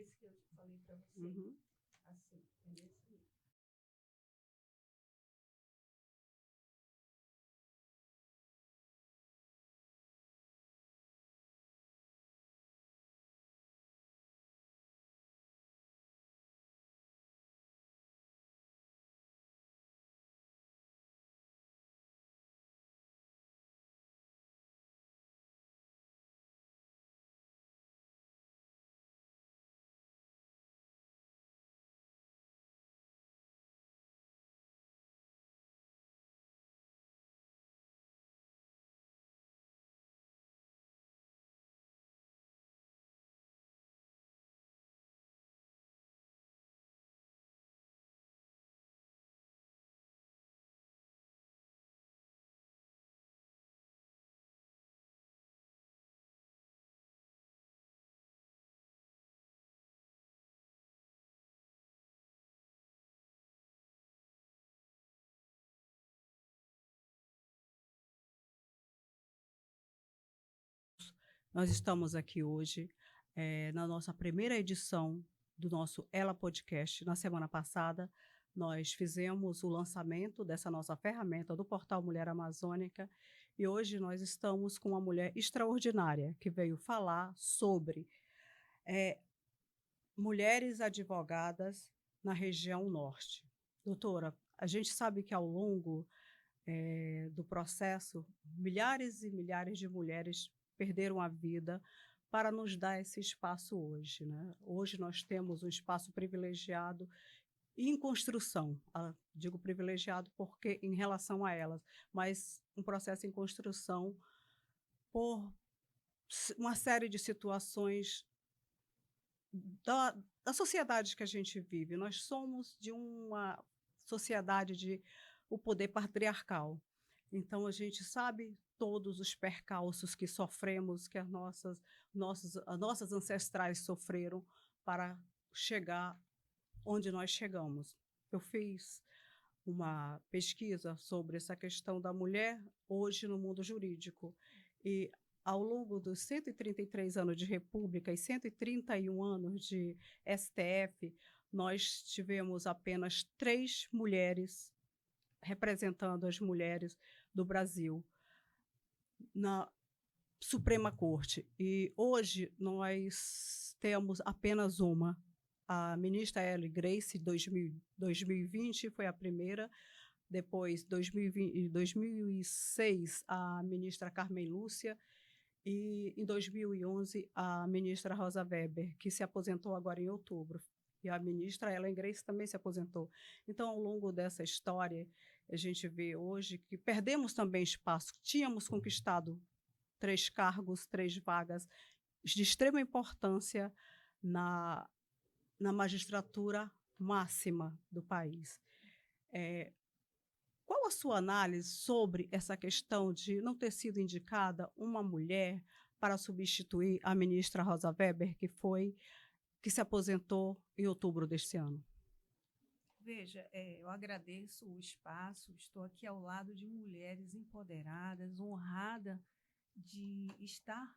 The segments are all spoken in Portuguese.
esse que eu falei para você. Uhum. Assim, é nesse nível. Nós estamos aqui hoje, na nossa primeira edição do nosso Ela Podcast. Na semana passada, nós fizemos o lançamento dessa nossa ferramenta do portal Mulher Amazônica e hoje nós estamos com uma mulher extraordinária que veio falar sobre mulheres advogadas na região norte. Doutora, a gente sabe que ao longo do processo, milhares e milhares de mulheres perderam a vida para nos dar esse espaço hoje, né? Hoje nós temos um espaço privilegiado e em construção. Digo privilegiado porque em relação a elas, mas um processo em construção por uma série de situações da sociedade que a gente vive. Nós somos de uma sociedade de o poder patriarcal. Então a gente sabe todos os percalços que sofremos, que as nossas ancestrais sofreram para chegar onde nós chegamos. Eu fiz uma pesquisa sobre essa questão da mulher hoje no mundo jurídico e ao longo dos 133 anos de República e 131 anos de STF, nós tivemos apenas 3 mulheres representando as mulheres do Brasil na Suprema Corte. E hoje nós temos apenas uma. A ministra Ellen Grace, 2020, foi a primeira. Depois, 2020, 2006, a ministra Carmen Lúcia. E, em 2011, a ministra Rosa Weber, que se aposentou agora em outubro. E a ministra Ellen Grace também se aposentou. Então, ao longo dessa história, a gente vê hoje que perdemos também espaço. Tínhamos conquistado 3 cargos, 3 vagas de extrema importância na magistratura máxima do país. Qual a sua análise sobre essa questão de não ter sido indicada uma mulher para substituir a ministra Rosa Weber, que se aposentou em outubro deste ano? Veja, eu agradeço o espaço, estou aqui ao lado de mulheres empoderadas, honrada de estar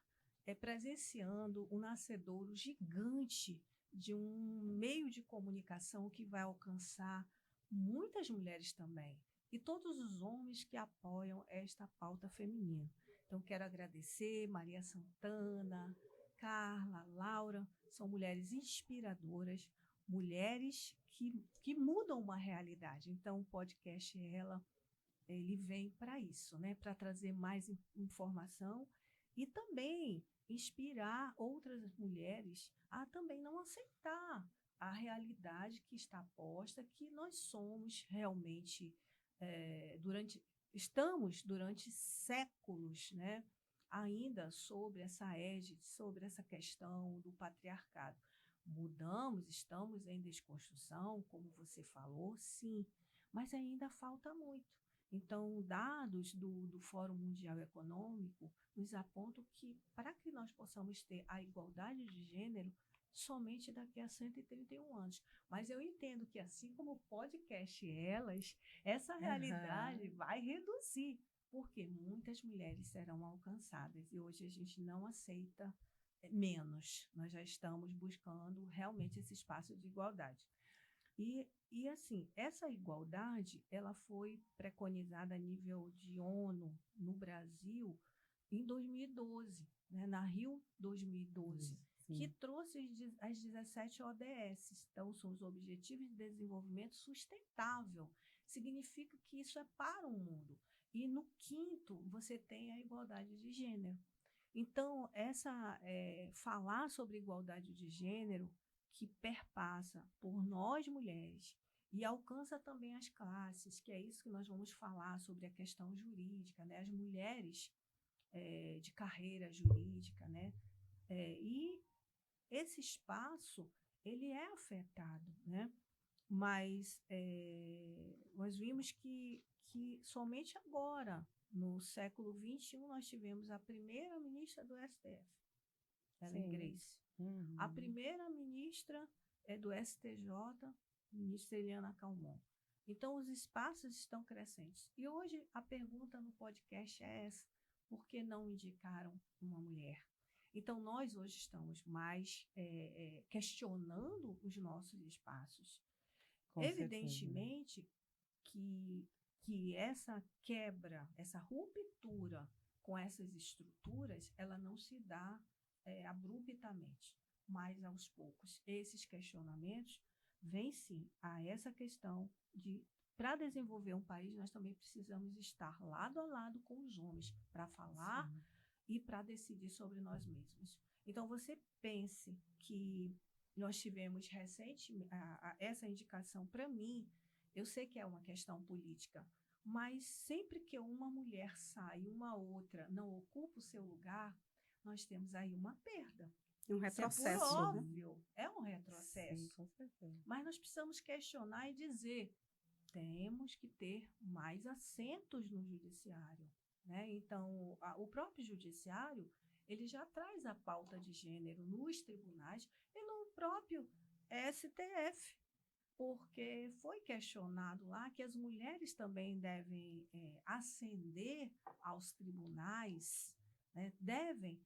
presenciando o nascedouro gigante de um meio de comunicação que vai alcançar muitas mulheres também e todos os homens que apoiam esta pauta feminina. Então, quero agradecer Maria Santana, Carla, Laura, são mulheres inspiradoras, mulheres que mudam uma realidade. Então, o podcast ele vem para isso, né? Para trazer mais informação e também inspirar outras mulheres a também não aceitar a realidade que está posta, que nós somos realmente estamos durante séculos, né? Ainda sobre essa égide, sobre essa questão do patriarcado. Mudamos, estamos em desconstrução, como você falou, sim, mas ainda falta muito. Então, dados do Fórum Mundial Econômico nos apontam que, para que nós possamos ter a igualdade de gênero, somente daqui a 131 anos. Mas eu entendo que, assim como o podcast essa realidade vai reduzir, porque muitas mulheres serão alcançadas. E hoje a gente não aceita menos. Nós já estamos buscando realmente esse espaço de igualdade. E assim, essa igualdade, ela foi preconizada a nível de ONU no Brasil em 2012, né, na Rio 2012, que trouxe as 17 ODS. Então, são os Objetivos de Desenvolvimento Sustentável. Significa que isso é para o mundo. E no quinto, você tem a igualdade de gênero. Então, falar sobre igualdade de gênero, que perpassa por nós mulheres e alcança também as classes, que é isso que nós vamos falar sobre a questão jurídica, né? As mulheres de carreira jurídica, né? E esse espaço, ele é afetado, né? Mas nós vimos que somente agora, no século XXI, nós tivemos a primeira ministra do STF, Ellen Grace. A primeira ministra do STJ, ministra Eliana Calmon. Então, os espaços estão crescentes. E hoje a pergunta no podcast é essa: por que não indicaram uma mulher? Então, nós hoje estamos mais questionando os nossos espaços. Com evidentemente que essa quebra, essa ruptura com essas estruturas, ela não se dá abruptamente, mas aos poucos. Esses questionamentos vêm sim a essa questão de, para desenvolver um país, nós também precisamos estar lado a lado com os homens para falar e para decidir sobre nós mesmos. Então, você pense que nós tivemos essa indicação. Para mim, eu sei que é uma questão política, mas sempre que uma mulher sai e uma outra não ocupa o seu lugar, nós temos aí uma perda. Um retrocesso. Isso é por óbvio, é um retrocesso. Sim, com certeza. Mas nós precisamos questionar e dizer: temos que ter mais assentos no judiciário, né? Então, o próprio judiciário, ele já traz a pauta de gênero nos tribunais e no próprio STF, porque foi questionado lá que as mulheres também devem ascender aos tribunais, né? Devem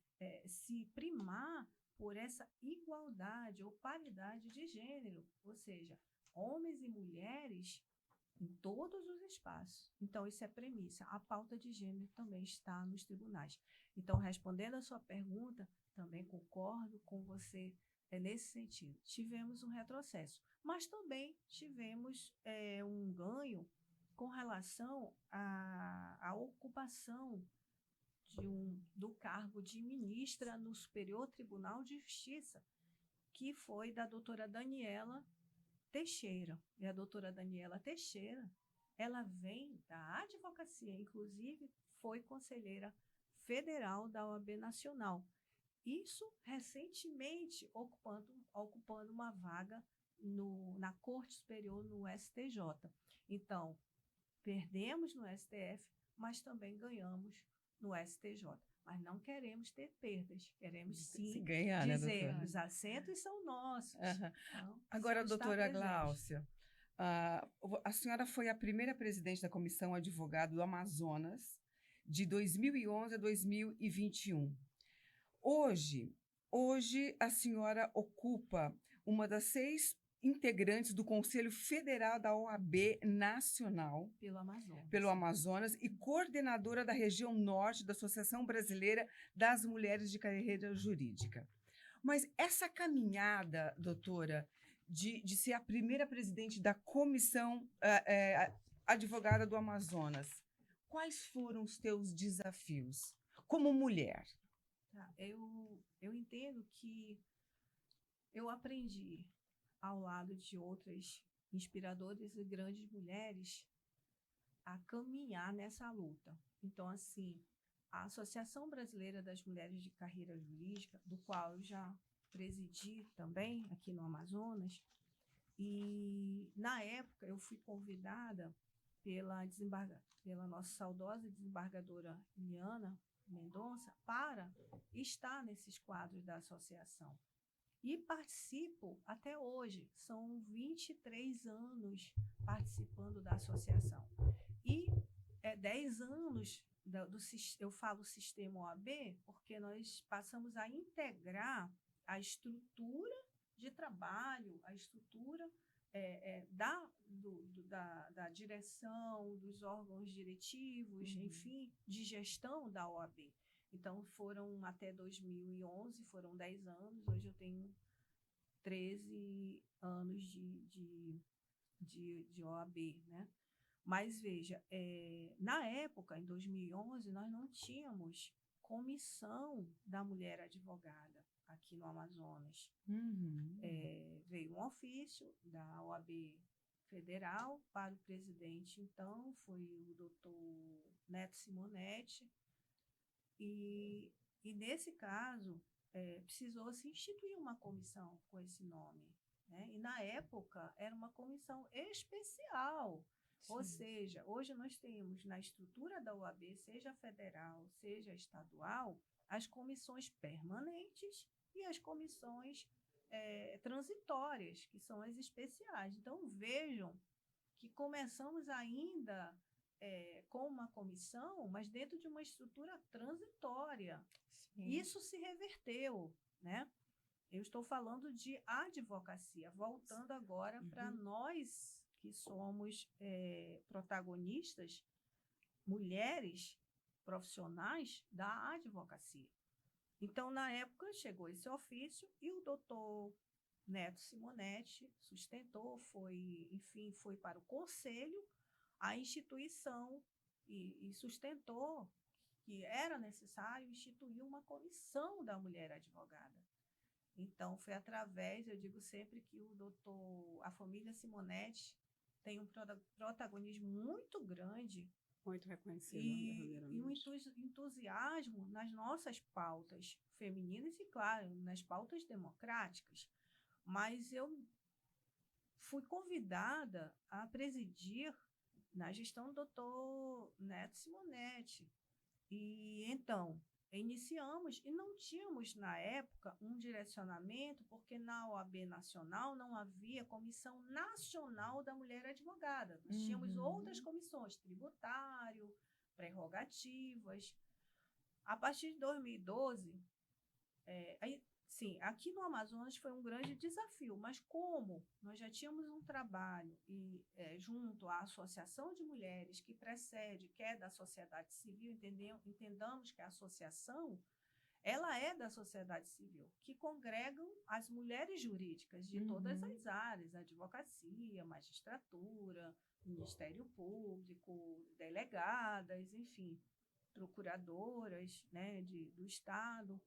se primar por essa igualdade ou paridade de gênero, ou seja, homens e mulheres em todos os espaços. Então, isso é premissa. A pauta de gênero também está nos tribunais. Então, respondendo a sua pergunta, também concordo com você nesse sentido. Tivemos um retrocesso, mas também tivemos um ganho com relação à ocupação do cargo de ministra no Superior Tribunal de Justiça, que foi da doutora Daniela Teixeira. E a doutora Daniela Teixeira, ela vem da advocacia, inclusive foi conselheira federal da OAB Nacional. Isso recentemente ocupando uma vaga na Corte Superior, no STJ. Então, perdemos no STF, mas também ganhamos no STJ. Mas não queremos ter perdas, queremos sim ganhar, dizer, né, os assentos são nossos. Então, agora, doutora Gláucia, a senhora foi a primeira presidente da Comissão Advogado do Amazonas de 2011 a 2021. Hoje a senhora ocupa uma das 6 integrantes do Conselho Federal da OAB Nacional pelo Amazonas e coordenadora da região norte da Associação Brasileira das Mulheres de Carreira Jurídica. Mas essa caminhada, doutora, de ser a primeira presidente da Comissão Advogada do Amazonas, quais foram os teus desafios como mulher? Eu entendo que eu aprendi ao lado de outras inspiradoras e grandes mulheres a caminhar nessa luta. Então, assim, a Associação Brasileira das Mulheres de Carreira Jurídica, do qual eu já presidi também aqui no Amazonas, e na época eu fui convidada pela nossa saudosa desembargadora Eliana Mendonça para estar nesses quadros da associação. E participo até hoje, são 23 anos participando da associação. E 10 anos eu falo sistema OAB porque nós passamos a integrar a estrutura de trabalho, a estrutura da direção, dos órgãos diretivos, enfim, de gestão da OAB. Então, foram até 2011, foram 10 anos, hoje eu tenho 13 anos de OAB, né? Mas, veja, na época, em 2011, nós não tínhamos comissão da mulher advogada aqui no Amazonas. Veio um ofício da OAB Federal para o presidente, então, foi o doutor Neto Simonetti, e nesse caso, precisou se instituir uma comissão com esse nome, né? E, na época, era uma comissão especial. Sim. Ou seja, hoje nós temos na estrutura da OAB, seja federal, seja estadual, as comissões permanentes e as comissões transitórias, que são as especiais. Então, vejam que começamos ainda com uma comissão, mas dentro de uma estrutura transitória. Sim. Isso se reverteu, né? Eu estou falando de advocacia, voltando agora para nós que somos protagonistas, mulheres profissionais da advocacia. Então, na época, chegou esse ofício e o doutor Neto Simonetti sustentou, foi para o conselho, a instituição, e sustentou que era necessário instituir uma comissão da mulher advogada. Então, foi através, eu digo sempre que a família Simonetti tem um protagonismo muito grande. Muito reconhecido. E um entusiasmo nas nossas pautas femininas e, claro, nas pautas democráticas. Mas eu fui convidada a presidir na gestão do doutor Neto Simonetti. E, então, iniciamos e não tínhamos, na época, um direcionamento, porque na OAB Nacional não havia Comissão Nacional da Mulher Advogada. Nós tínhamos outras comissões, tributário, prerrogativas. A partir de 2012, aqui no Amazonas foi um grande desafio, mas como nós já tínhamos um trabalho junto à Associação de Mulheres, que precede, que é da sociedade civil, entendamos que a associação, ela é da sociedade civil, que congregam as mulheres jurídicas de todas as áreas, advocacia, magistratura, Ministério Público, delegadas, enfim, procuradoras, né, do Estado,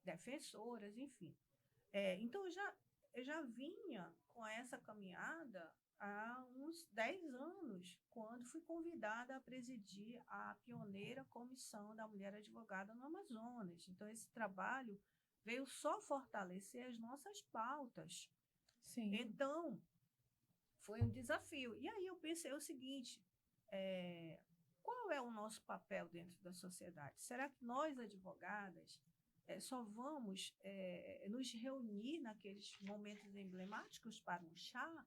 defensoras, enfim. Então, eu já vinha com essa caminhada há uns 10 anos, quando fui convidada a presidir a pioneira Comissão da Mulher Advogada no Amazonas. Então, esse trabalho veio só fortalecer as nossas pautas. Sim. Então, foi um desafio. E aí eu pensei o seguinte, qual é o nosso papel dentro da sociedade? Será que nós, advogadas, só vamos nos reunir naqueles momentos emblemáticos para um chá,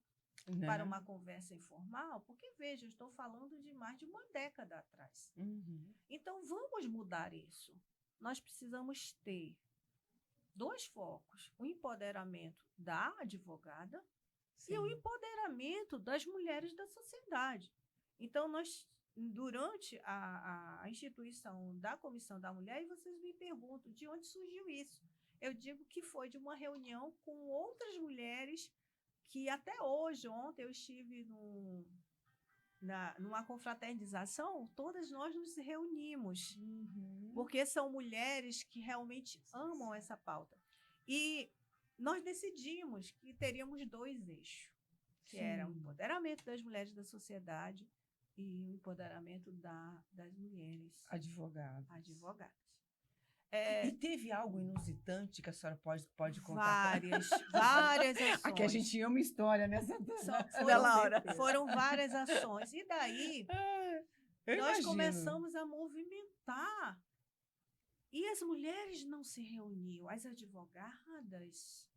para uma conversa informal? Porque, veja, eu estou falando de mais de uma década atrás. Então, vamos mudar isso. Nós precisamos ter 2 focos: o empoderamento da advogada e o empoderamento das mulheres da sociedade. Então, durante a instituição da Comissão da Mulher, e vocês me perguntam de onde surgiu isso. Eu digo que foi de uma reunião com outras mulheres que até hoje, ontem eu estive numa confraternização, todas nós nos reunimos, porque são mulheres que realmente amam essa pauta. E nós decidimos que teríamos 2 eixos, que era o empoderamento das mulheres da sociedade e o empoderamento das mulheres advogadas. E teve algo inusitante que a senhora pode contar? Várias ações. Aqui a gente ama história nessa Laura. Foram várias ações. E daí, nós começamos a movimentar. E as mulheres não se reuniam. As advogadas,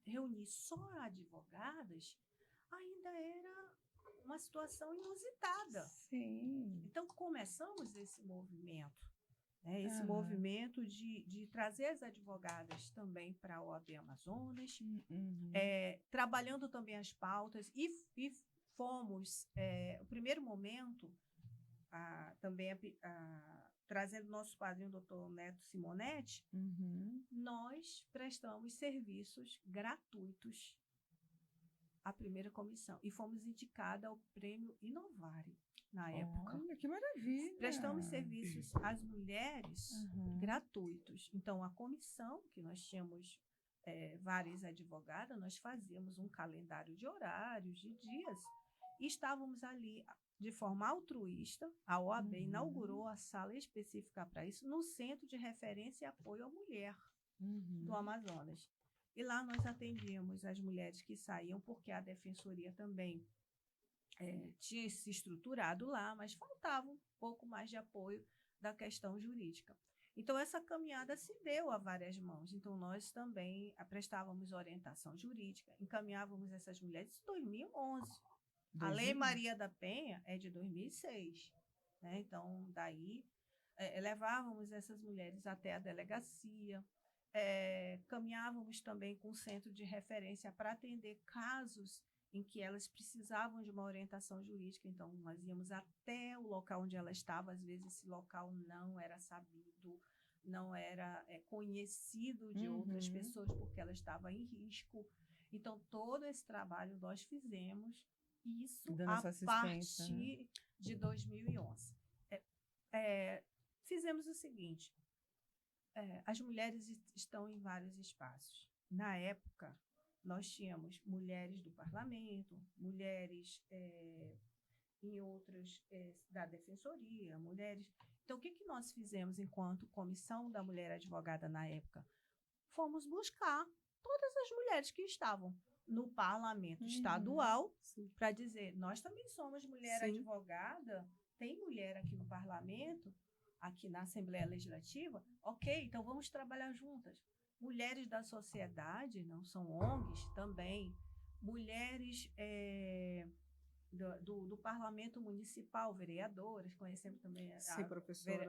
reunir só advogadas, ainda era uma situação inusitada. Sim. Então, começamos esse movimento, né? Esse Aham. movimento de trazer as advogadas também para a OAB Amazonas, Uhum. trabalhando também as pautas, e fomos, o primeiro momento, também trazendo nosso padrinho, doutor Neto Simonetti, Uhum. nós prestamos serviços gratuitos à primeira comissão e fomos indicada ao prêmio Inovare na época. Olha, que maravilha! Prestamos serviços às mulheres Uhum. gratuitos. Então, a comissão, que nós tínhamos várias advogadas, nós fazíamos um calendário de horários, de dias, e estávamos ali de forma altruísta. A OAB Uhum. inaugurou a sala específica para isso no Centro de Referência e Apoio à Mulher do Uhum. Amazonas. E lá nós atendíamos as mulheres que saíam, porque a defensoria também tinha se estruturado lá, mas faltava um pouco mais de apoio da questão jurídica. Então, essa caminhada se deu a várias mãos. Então, nós também prestávamos orientação jurídica, encaminhávamos essas mulheres em 2011. A Lei 2011. Maria da Penha é de 2006. Né? Então, daí, levávamos essas mulheres até a delegacia, caminhávamos também com o centro de referência para atender casos em que elas precisavam de uma orientação jurídica. Então, nós íamos até o local onde ela estava. Às vezes, esse local não era sabido, não era conhecido de outras pessoas, porque ela estava em risco. Então, todo esse trabalho nós fizemos, isso Dando a essa assistência, partir de 2011. Fizemos o seguinte, as mulheres estão em vários espaços. Na época, nós tínhamos mulheres do parlamento, mulheres em outras da defensoria, mulheres. Então, o que nós fizemos enquanto Comissão da Mulher Advogada na época? Fomos buscar todas as mulheres que estavam no parlamento estadual para dizer, nós também somos mulher advogada, tem mulher aqui no parlamento, aqui na Assembleia Legislativa, ok, então vamos trabalhar juntas. Mulheres da sociedade, não são ONGs, também. Mulheres do Parlamento Municipal, vereadoras, conhecemos também a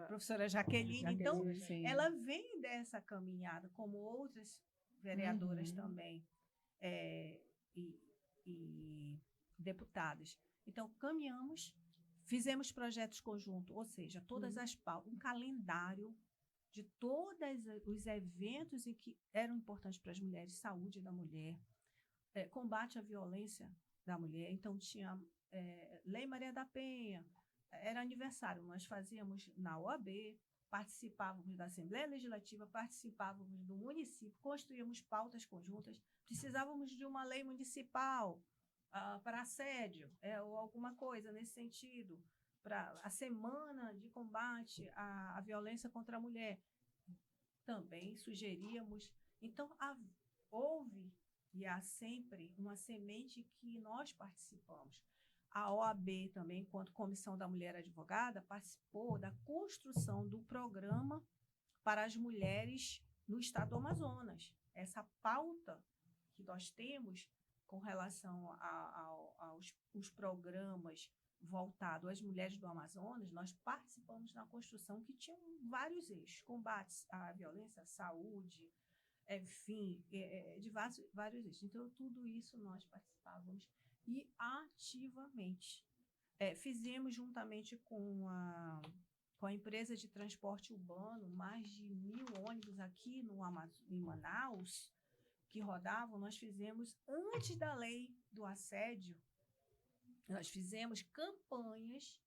professora Jaqueline. Então, ela vem dessa caminhada, como outras vereadoras também, e deputadas. Então, caminhamos, fizemos projetos conjuntos, ou seja, todas as pautas, um calendário de todos os eventos em que eram importantes para as mulheres, saúde da mulher, combate à violência da mulher. Então, tinha Lei Maria da Penha, era aniversário, nós fazíamos na OAB, participávamos da Assembleia Legislativa, participávamos do município, construíamos pautas conjuntas, precisávamos de uma lei municipal para assédio, ou alguma coisa nesse sentido, para a semana de combate à violência contra a mulher. Também sugeríamos. Então, houve e há sempre uma semente que nós participamos. A OAB também, enquanto Comissão da Mulher Advogada, participou da construção do programa para as mulheres no estado do Amazonas. Essa pauta que nós temos com relação aos programas voltados às mulheres do Amazonas, nós participamos na construção que tinha vários eixos, combates à violência, à saúde, enfim, de vários eixos. Então, tudo isso nós participávamos e ativamente. Fizemos juntamente com a empresa de transporte urbano, mais de 1.000 ônibus aqui em Manaus, que rodavam. Nós fizemos, antes da lei do assédio, nós fizemos campanhas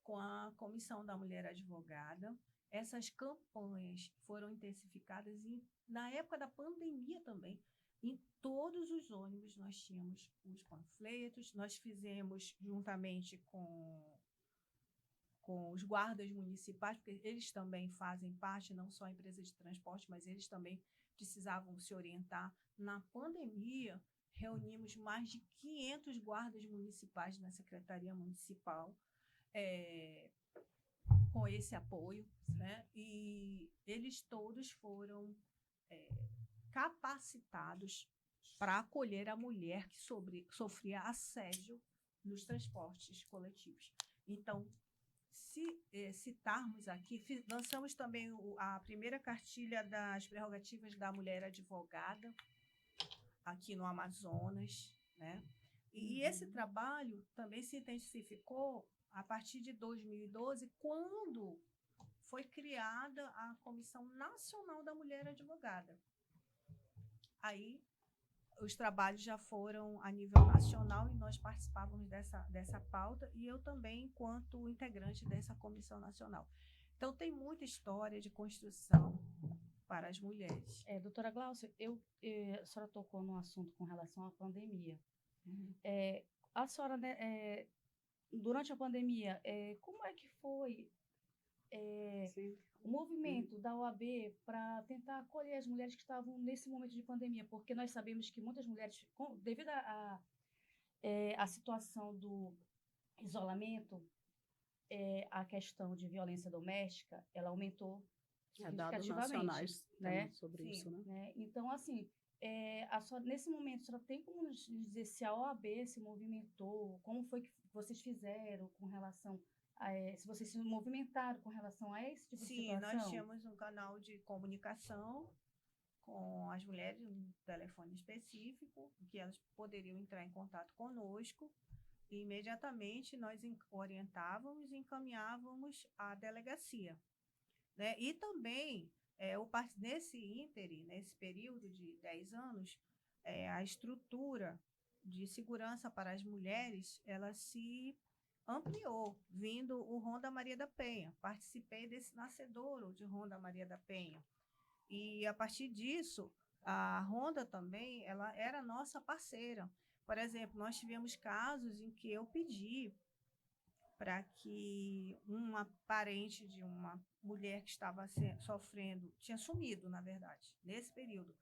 com a Comissão da Mulher Advogada. Essas campanhas foram intensificadas na época da pandemia também. Em todos os ônibus nós tínhamos os panfletos, nós fizemos juntamente com os guardas municipais, porque eles também fazem parte, não só a empresa de transporte, mas eles também precisavam se orientar. Na pandemia, reunimos mais de 500 guardas municipais na Secretaria Municipal, com esse apoio, né? E eles todos foram capacitados para acolher a mulher que sofria assédio nos transportes coletivos. Então, se citarmos aqui, lançamos também a primeira cartilha das prerrogativas da mulher advogada, aqui no Amazonas, né? E esse trabalho também se intensificou a partir de 2012, quando foi criada a Comissão Nacional da Mulher Advogada. Aí, os trabalhos já foram a nível nacional e nós participávamos dessa pauta, e eu também, enquanto integrante dessa Comissão Nacional. Então, tem muita história de construção para as mulheres. Doutora Glaucia, a senhora tocou no assunto com relação à pandemia. A senhora, né, durante a pandemia, como é que foi o movimento da OAB para tentar acolher as mulheres que estavam nesse momento de pandemia? Porque nós sabemos que muitas mulheres, devido à situação do isolamento, a questão de violência doméstica, ela aumentou Dados significativamente, nacionais né? sobre Sim, isso, né? Então, assim, nesse momento, a senhora tem como nos dizer se a OAB se movimentou, como foi que vocês fizeram com relação se vocês se movimentaram com relação a esse tipo de situação? Sim, nós tínhamos um canal de comunicação com as mulheres, um telefone específico, que elas poderiam entrar em contato conosco, e imediatamente nós orientávamos e encaminhávamos à delegacia, né? E também, nesse período de 10 anos, a estrutura de segurança para as mulheres, ela se ampliou, vindo o Ronda Maria da Penha. Participei desse nascedouro de Ronda Maria da Penha. E, a partir disso, a Ronda também, ela era nossa parceira. Por exemplo, nós tivemos casos em que eu pedi para que uma parente de uma mulher que estava sofrendo, tinha sumido, na verdade, nesse período,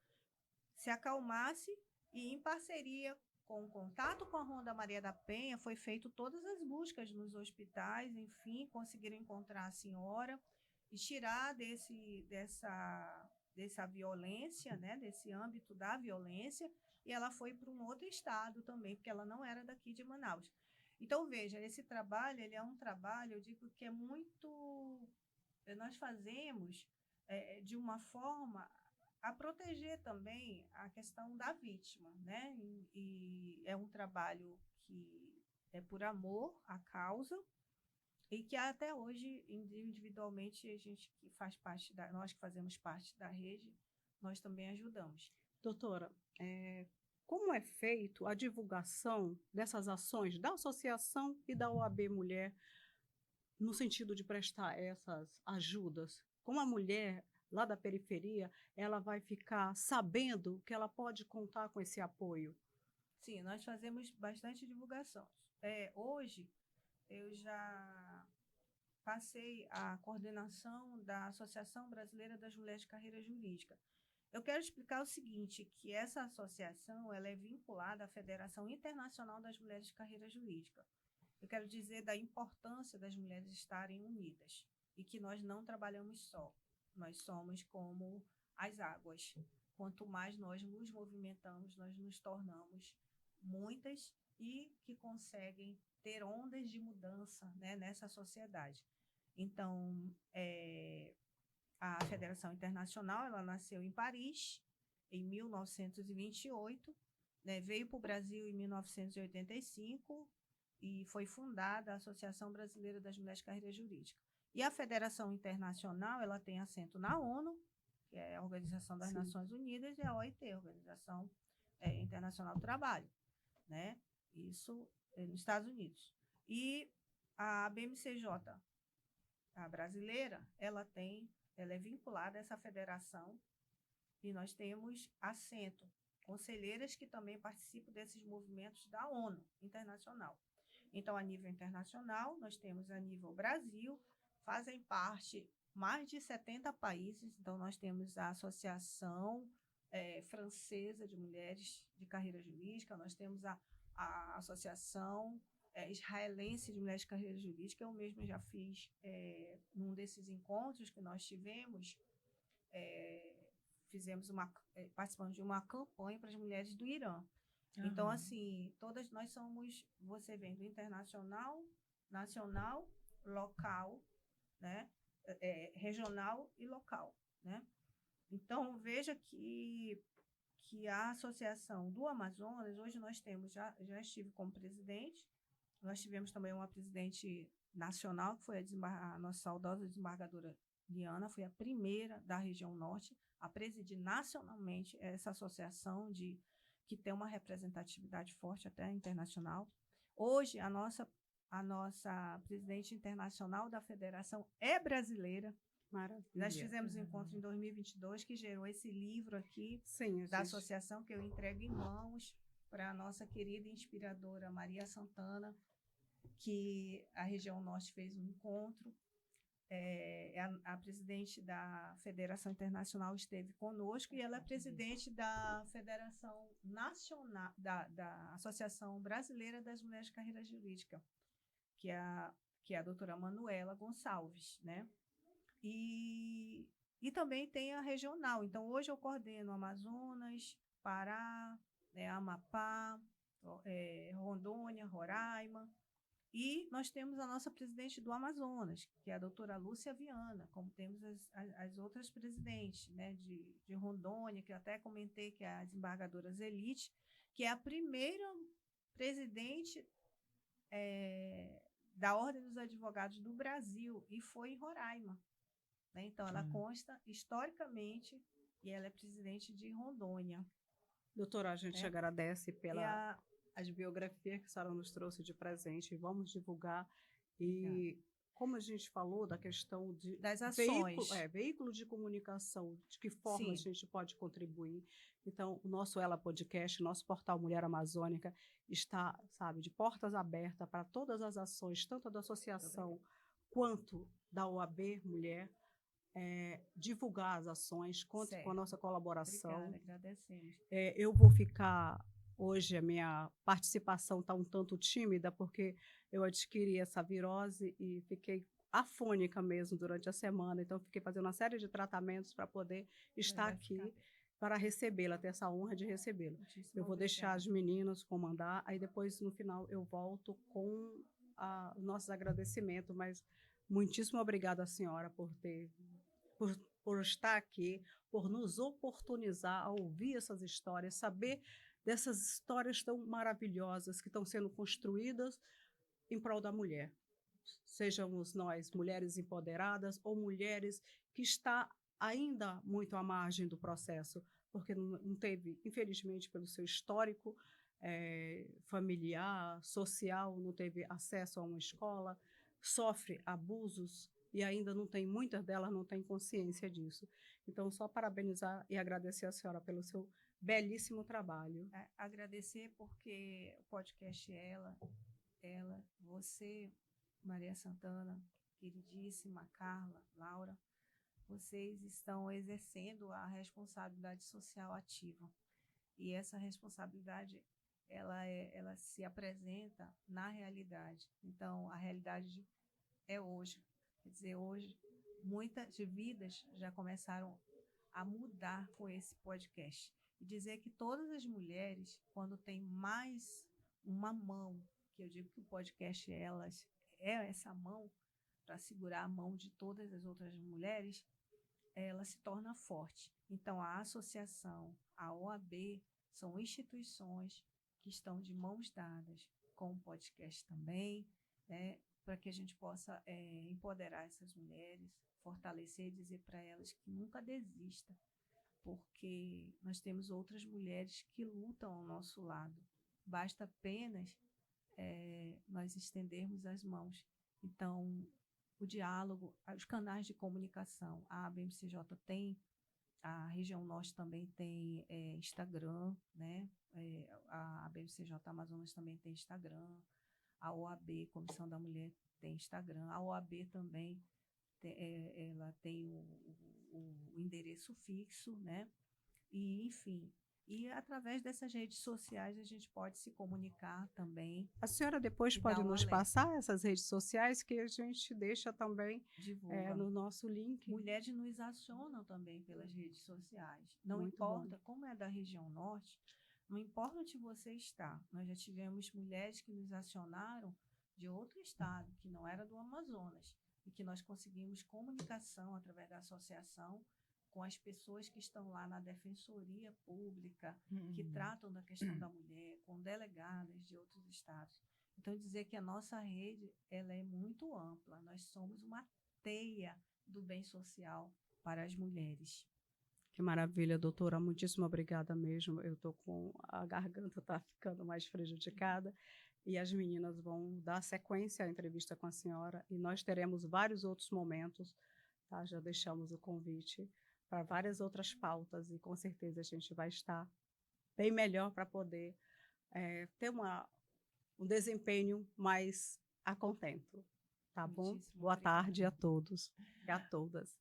se acalmasse, e, em parceria com o contato com a Ronda Maria da Penha, foi feito todas as buscas nos hospitais, enfim, conseguiram encontrar a senhora e tirar dessa violência, né, desse âmbito da violência, e ela foi para um outro estado também, porque ela não era daqui de Manaus. Então, veja, esse trabalho, ele é um trabalho, eu digo que é muito... Nós fazemos de uma forma a proteger também a questão da vítima, né? E é um trabalho que é por amor à causa, e que até hoje, individualmente, a gente que faz parte nós que fazemos parte da rede, nós também ajudamos. Doutora, como é feito a divulgação dessas ações da associação e da OAB Mulher no sentido de prestar essas ajudas? Como a mulher lá da periferia, ela vai ficar sabendo que ela pode contar com esse apoio? Sim, nós fazemos bastante divulgação. Hoje, eu já passei a coordenação da Associação Brasileira das Mulheres de Carreira Jurídica. Eu quero explicar o seguinte, que essa associação, ela é vinculada à Federação Internacional das Mulheres de Carreira Jurídica. Eu quero dizer da importância das mulheres estarem unidas, e que nós não trabalhamos só. Nós somos como as águas. Quanto mais nós nos movimentamos, nós nos tornamos muitas, e que conseguem ter ondas de mudança, né, nessa sociedade. Então, a Federação Internacional, ela nasceu em Paris, em 1928, né, veio para o Brasil em 1985, e foi fundada a Associação Brasileira das Mulheres de Carreira Jurídica. E a Federação Internacional, ela tem assento na ONU, que é a Organização das Nações Unidas, e a OIT, a Organização Internacional do Trabalho, né? Isso nos Estados Unidos. E a BMCJ, a brasileira, ela é vinculada a essa federação, e nós temos assento, conselheiras que também participam desses movimentos da ONU internacional. Então, a nível internacional, nós temos a nível Brasil, fazem parte mais de 70 países. Então, nós temos a Associação Francesa de Mulheres de Carreira Jurídica, nós temos a Associação Israelense de Mulheres de Carreira Jurídica. Eu mesma já fiz num desses encontros que nós tivemos, participamos de uma campanha para as mulheres do Irã. Então, Aham. assim, todas nós somos, você vem do internacional, nacional, local, né? Regional e local, né? Então, veja que a Associação do Amazonas, hoje nós temos, já estive como presidente, nós tivemos também uma presidente nacional, que foi a nossa saudosa desembargadora Liana, foi a primeira da região norte a presidir nacionalmente essa associação que tem uma representatividade forte até internacional. Hoje, a nossa presidente internacional da federação é brasileira. Maravilha. Nós fizemos um encontro em 2022 que gerou esse livro aqui Sim, da associação que eu entrego em mãos para a nossa querida e inspiradora Maria Santana, que a região norte fez um encontro. A presidente da Federação Internacional esteve conosco e ela é presidente da Federação Nacional, da Associação Brasileira das Mulheres de Carreira Jurídica, que é a doutora Manuela Gonçalves, né? E também tem a regional. Então, hoje eu coordeno Amazonas, Pará, Amapá, Rondônia, Roraima. E nós temos a nossa presidente do Amazonas, que é a doutora Lúcia Viana, como temos as outras presidentes, né, de Rondônia, que eu até comentei, que é a desembargadora Zelite, que é a primeira presidente da Ordem dos Advogados do Brasil, e foi em Roraima. Né? Então, ela consta historicamente, e ela é presidente de Rondônia. Doutora, a gente agradece pela E as biografias que a senhora nos trouxe de presente. Vamos divulgar. E como a gente falou da questão das ações. Veículo de comunicação, de que forma a gente pode contribuir. Então, o nosso Ela Podcast, nosso portal Mulher Amazônica, está, sabe, de portas abertas para todas as ações, tanto da associação quanto da OAB Mulher, divulgar as ações, conte com a nossa colaboração. Obrigada, agradecemos. Eu vou ficar... Hoje a minha participação está um tanto tímida, porque eu adquiri essa virose e fiquei afônica mesmo durante a semana. Então, fiquei fazendo uma série de tratamentos para poder estar aqui, para recebê-la, ter essa honra de recebê-la. Eu vou deixar as meninas comandar, aí depois, no final, eu volto com os nossos agradecimentos. Mas muitíssimo obrigada, senhora, por estar aqui, por nos oportunizar a ouvir essas histórias, saber dessas histórias tão maravilhosas que estão sendo construídas em prol da mulher. Sejamos nós mulheres empoderadas ou mulheres que estão ainda muito à margem do processo, porque não teve, infelizmente, pelo seu histórico familiar, social, não teve acesso a uma escola, sofre abusos e ainda não tem, muitas delas não têm consciência disso. Então, só parabenizar e agradecer a senhora pelo seu belíssimo trabalho. Agradecer porque o podcast você, Maria Santana, queridíssima Carla, Laura, vocês estão exercendo a responsabilidade social ativa. E essa responsabilidade, ela se apresenta na realidade. Então, a realidade é hoje. Quer dizer, hoje, muitas vidas já começaram a mudar com esse podcast. E dizer que todas as mulheres, quando tem mais uma mão, que eu digo que o podcast é essa mão, para segurar a mão de todas as outras mulheres, ela se torna forte. Então, a associação, a OAB, são instituições que estão de mãos dadas com o podcast também, né, para que a gente possa empoderar essas mulheres, fortalecer e dizer para elas que nunca desista, porque nós temos outras mulheres que lutam ao nosso lado. Basta apenas nós estendermos as mãos. Então, o diálogo, os canais de comunicação, a ABMCJ tem, a região norte também tem Instagram, né? A ABMCJ Amazonas também tem Instagram, a OAB, Comissão da Mulher, tem Instagram, a OAB também ela tem o endereço fixo, né? E, enfim, e através dessas redes sociais a gente pode se comunicar também. A senhora depois pode nos passar essas redes sociais, que a gente deixa também no nosso link. Mulheres nos acionam também pelas redes sociais. Não importa como é da região norte, Não importa onde você está. Nós já tivemos mulheres que nos acionaram de outro estado, que não era do Amazonas, e que nós conseguimos comunicação através da associação com as pessoas que estão lá na Defensoria Pública, que tratam da questão da mulher, com delegadas de outros estados. Então, dizer que a nossa rede ela é muito ampla. Nós somos uma teia do bem social para as mulheres. Que maravilha, doutora. Muitíssimo obrigada mesmo. Eu estou com a garganta, está ficando mais prejudicada. E as meninas vão dar sequência à entrevista com a senhora. E nós teremos vários outros momentos, tá? Já deixamos o convite para várias outras pautas. E com certeza a gente vai estar bem melhor para poder ter um desempenho mais a contento. Tá bom? Muitíssimo Boa obrigada. tarde a todos e a todas.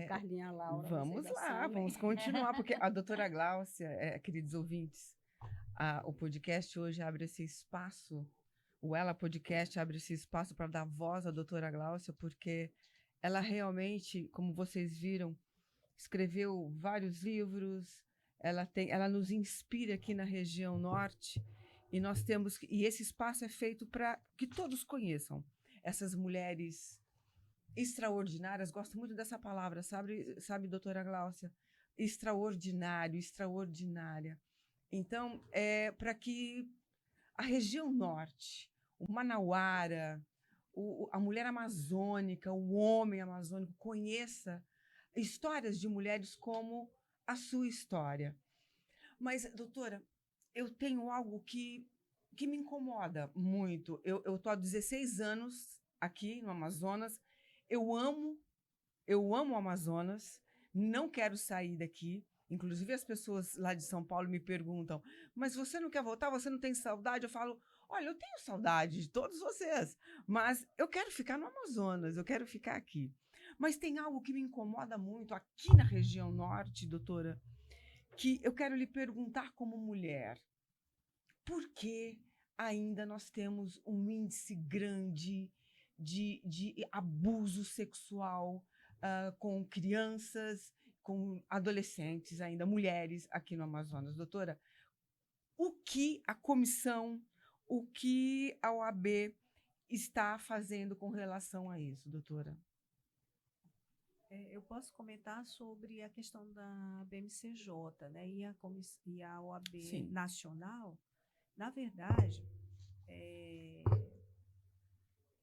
Carlinha, Laura, Vamos vocês lá, assumem. vamos continuar, porque a doutora Gláucia, queridos ouvintes, o podcast hoje abre esse espaço, o Ela Podcast abre esse espaço para dar voz à doutora Gláucia, porque ela realmente, como vocês viram, escreveu vários livros, ela nos inspira aqui na região norte, e esse espaço é feito para que todos conheçam essas mulheres extraordinárias. Gosto muito dessa palavra, sabe, doutora Gláucia? Extraordinário, extraordinária. Então, para que a região norte, o manauara, a mulher amazônica, o homem amazônico, conheça histórias de mulheres como a sua história. Mas, doutora, eu tenho algo que me incomoda muito. Eu estou há 16 anos aqui no Amazonas. Eu amo o Amazonas, não quero sair daqui. Inclusive, as pessoas lá de São Paulo me perguntam, mas você não quer voltar? Você não tem saudade? Eu falo, olha, eu tenho saudade de todos vocês, mas eu quero ficar no Amazonas, eu quero ficar aqui. Mas tem algo que me incomoda muito aqui na região norte, doutora, que eu quero lhe perguntar como mulher. Por que ainda nós temos um índice grande de abuso sexual com crianças, com adolescentes ainda, mulheres aqui no Amazonas? Doutora, o que a comissão, o que a OAB está fazendo com relação a isso, doutora? Eu posso comentar sobre a questão da BMCJ, né, e a OAB Sim. nacional. Na verdade,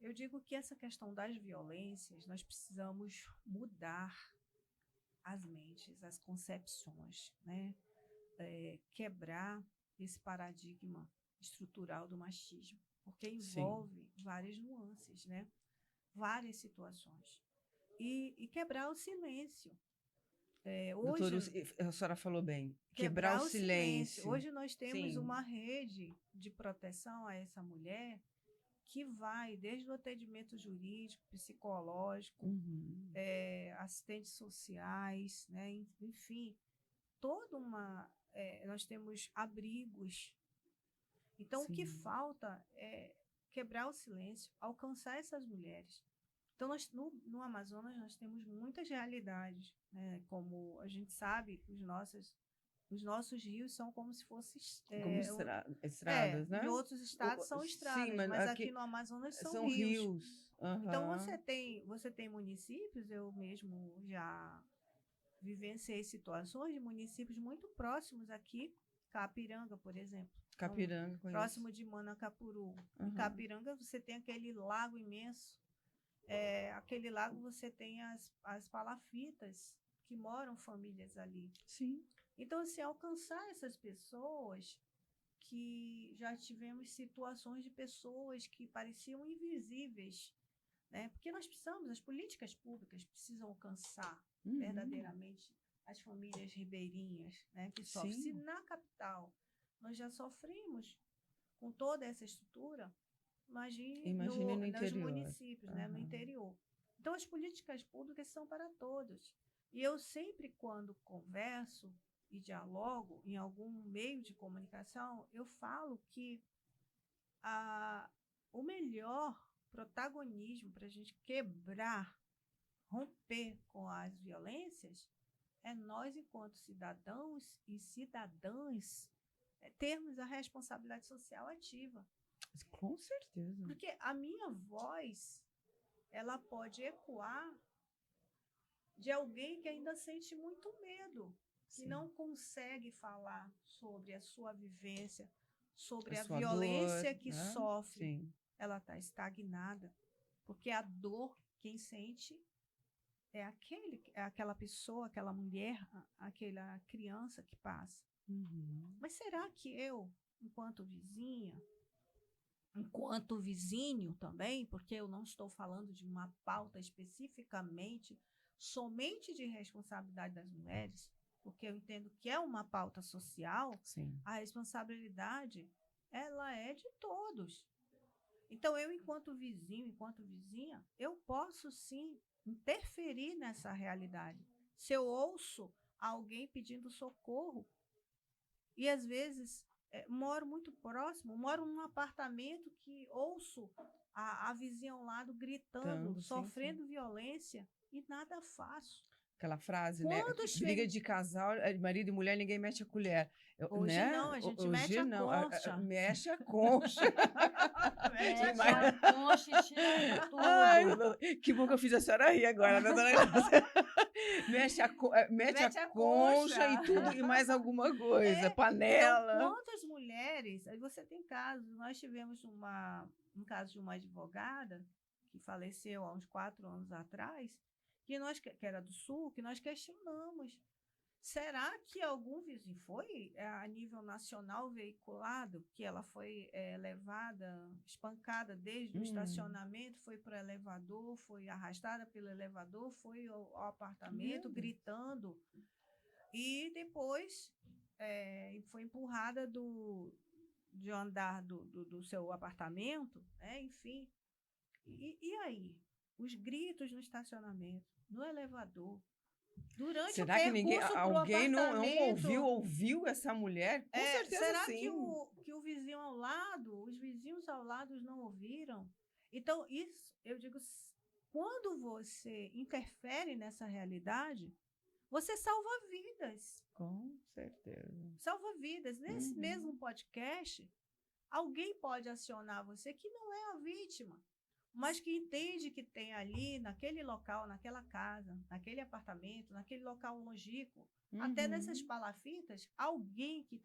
eu digo que essa questão das violências, nós precisamos mudar as mentes, as concepções, né? Quebrar esse paradigma estrutural do machismo, porque envolve várias nuances, né? Várias situações. E quebrar o silêncio. Doutora, a senhora falou bem, quebrar o silêncio. Hoje nós temos Sim. uma rede de proteção a essa mulher que vai desde o atendimento jurídico, psicológico, assistentes sociais, né? Enfim, nós temos abrigos. Então, o que falta é quebrar o silêncio, alcançar essas mulheres. Então, no Amazonas, nós temos muitas realidades, né? Como a gente sabe, os nossos rios são como se fossem como estradas, né? Em outros estados são estradas, sim, mas aqui no Amazonas são rios. Então, você tem municípios, eu mesmo já vivenciei situações de municípios muito próximos aqui, Capiranga, por exemplo. Capiranga, próximo de Manacapuru. Em Capiranga, você tem aquele lago imenso. Aquele lago você tem as palafitas, que moram famílias ali. Sim. Então, assim, alcançar essas pessoas, que já tivemos situações de pessoas que pareciam invisíveis, né? Porque as políticas públicas precisam alcançar verdadeiramente as famílias ribeirinhas, né? Que sofrem. Se na capital nós já sofremos com toda essa estrutura, imagine nos municípios, né? No interior. Então, as políticas públicas são para todos. E eu sempre, quando converso e dialogo em algum meio de comunicação, eu falo que o melhor protagonismo para a gente quebrar, romper com as violências, é nós, enquanto cidadãos e cidadãs, termos a responsabilidade social ativa. Com certeza. Porque a minha voz, ela pode ecoar de alguém que ainda sente muito medo, que Sim. não consegue falar sobre a sua vivência, sobre A a sua violência dor, que né? sofre. Sim. Ela está estagnada, porque a dor, quem sente é aquela pessoa, aquela mulher, aquela criança que passa. Uhum. Mas será que eu, enquanto vizinho também, porque eu não estou falando de uma pauta especificamente somente de responsabilidade das mulheres, porque eu entendo que é uma pauta social, Sim. a responsabilidade ela é de todos. Então, eu, enquanto vizinho, enquanto vizinha, eu posso sim interferir nessa realidade. Se eu ouço alguém pedindo socorro, e às vezes moro muito próximo, moro num apartamento que ouço a vizinha ao lado gritando, Sim, sofrendo sim. violência, e nada faço. Aquela frase, né? Quando Briga chega. de casal, marido e mulher, ninguém mexe a colher. Hoje Né? não, a gente Hoje mete a não. concha. Mexe a concha. Mete a Mexe Mas- a concha e tira tudo. Ai, que bom que eu fiz a senhora rir agora, né, dona Glaucia? Mete Mete a a concha concha. e tudo, e mais alguma coisa. Então, Panela. quantas mulheres. Aí você tem casos. Nós tivemos um caso de uma advogada que faleceu há uns 4 anos atrás, que era do Sul, que nós questionamos. Será que algum vizinho foi a nível nacional veiculado, que ela foi levada, espancada desde o estacionamento, foi para o elevador, foi arrastada pelo elevador, foi ao apartamento, gritando, e depois foi empurrada de andar do seu apartamento, né? Enfim. E aí? Os gritos no estacionamento, no elevador, durante Será o que percurso para o alguém não apartamento. ouviu essa mulher? Com certeza Será sim. que o vizinho ao lado, os vizinhos ao lado não ouviram? Então, isso, eu digo, quando você interfere nessa realidade, você salva vidas. Com certeza. Salva vidas. Nesse mesmo podcast, alguém pode acionar você que não é a vítima, mas que entende que tem ali, naquele local, naquela casa, naquele apartamento, naquele local longínquo, até nessas palafitas, alguém que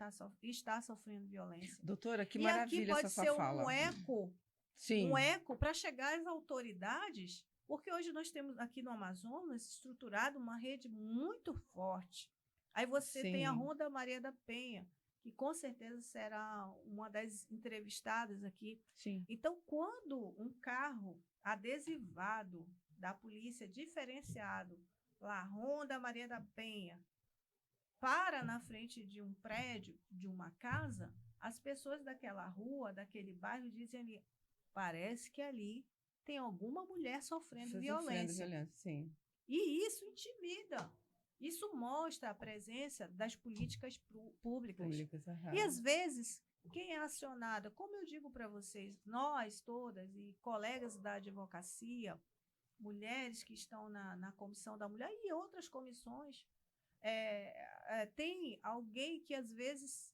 está sofrendo violência. Doutora, que E maravilha aqui pode essa ser sua fala. um eco para chegar às autoridades, porque hoje nós temos aqui no Amazonas estruturado uma rede muito forte. Aí você tem a Ronda Maria da Penha, que com certeza será uma das entrevistadas aqui. Sim. Então, quando um carro adesivado da polícia diferenciado, lá, Ronda Maria da Penha, para na frente de um prédio, de uma casa, as pessoas daquela rua, daquele bairro, dizem ali, parece que ali tem alguma mulher sofrendo violência. Sim. E isso intimida. Isso mostra a presença das políticas públicas. E, às vezes, quem é acionada, como eu digo para vocês, nós todas e colegas da advocacia, mulheres que estão na Comissão da Mulher e outras comissões, tem alguém que, às vezes,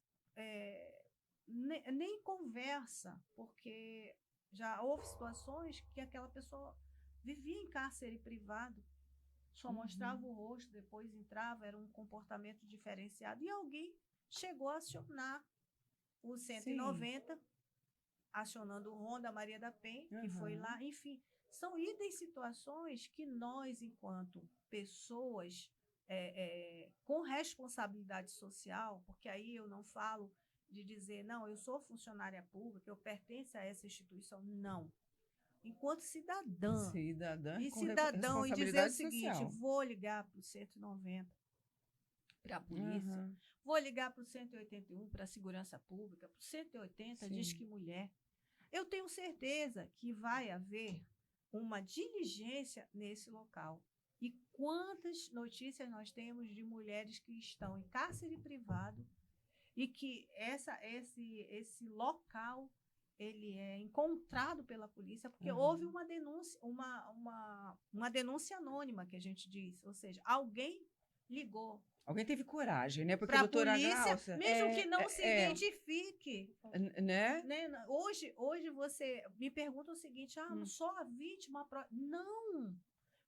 nem conversa, porque já houve situações que aquela pessoa vivia em cárcere privado, só mostrava o rosto, depois entrava, era um comportamento diferenciado, e alguém chegou a acionar o 190, acionando o Ronda Maria da Penha, que foi lá, enfim, são itens situações que nós, enquanto pessoas com responsabilidade social, porque aí eu não falo de dizer, não, eu sou funcionária pública, eu pertenço a essa instituição, não. Enquanto cidadã e cidadão, e dizer o seguinte, vou ligar para o 190, para a polícia, vou ligar para o 181, para a segurança pública, para o 180, diz que mulher. Eu tenho certeza que vai haver uma diligência nesse local. E quantas notícias nós temos de mulheres que estão em cárcere privado e que esse local ele é encontrado pela polícia porque houve uma denúncia, uma denúncia anônima, que a gente diz, ou seja, alguém ligou. Alguém teve coragem, né? Porque Para a a doutora polícia, Gláucia, mesmo que não se é, identifique. né? Né? Hoje você me pergunta o seguinte: mas só a vítima. Não!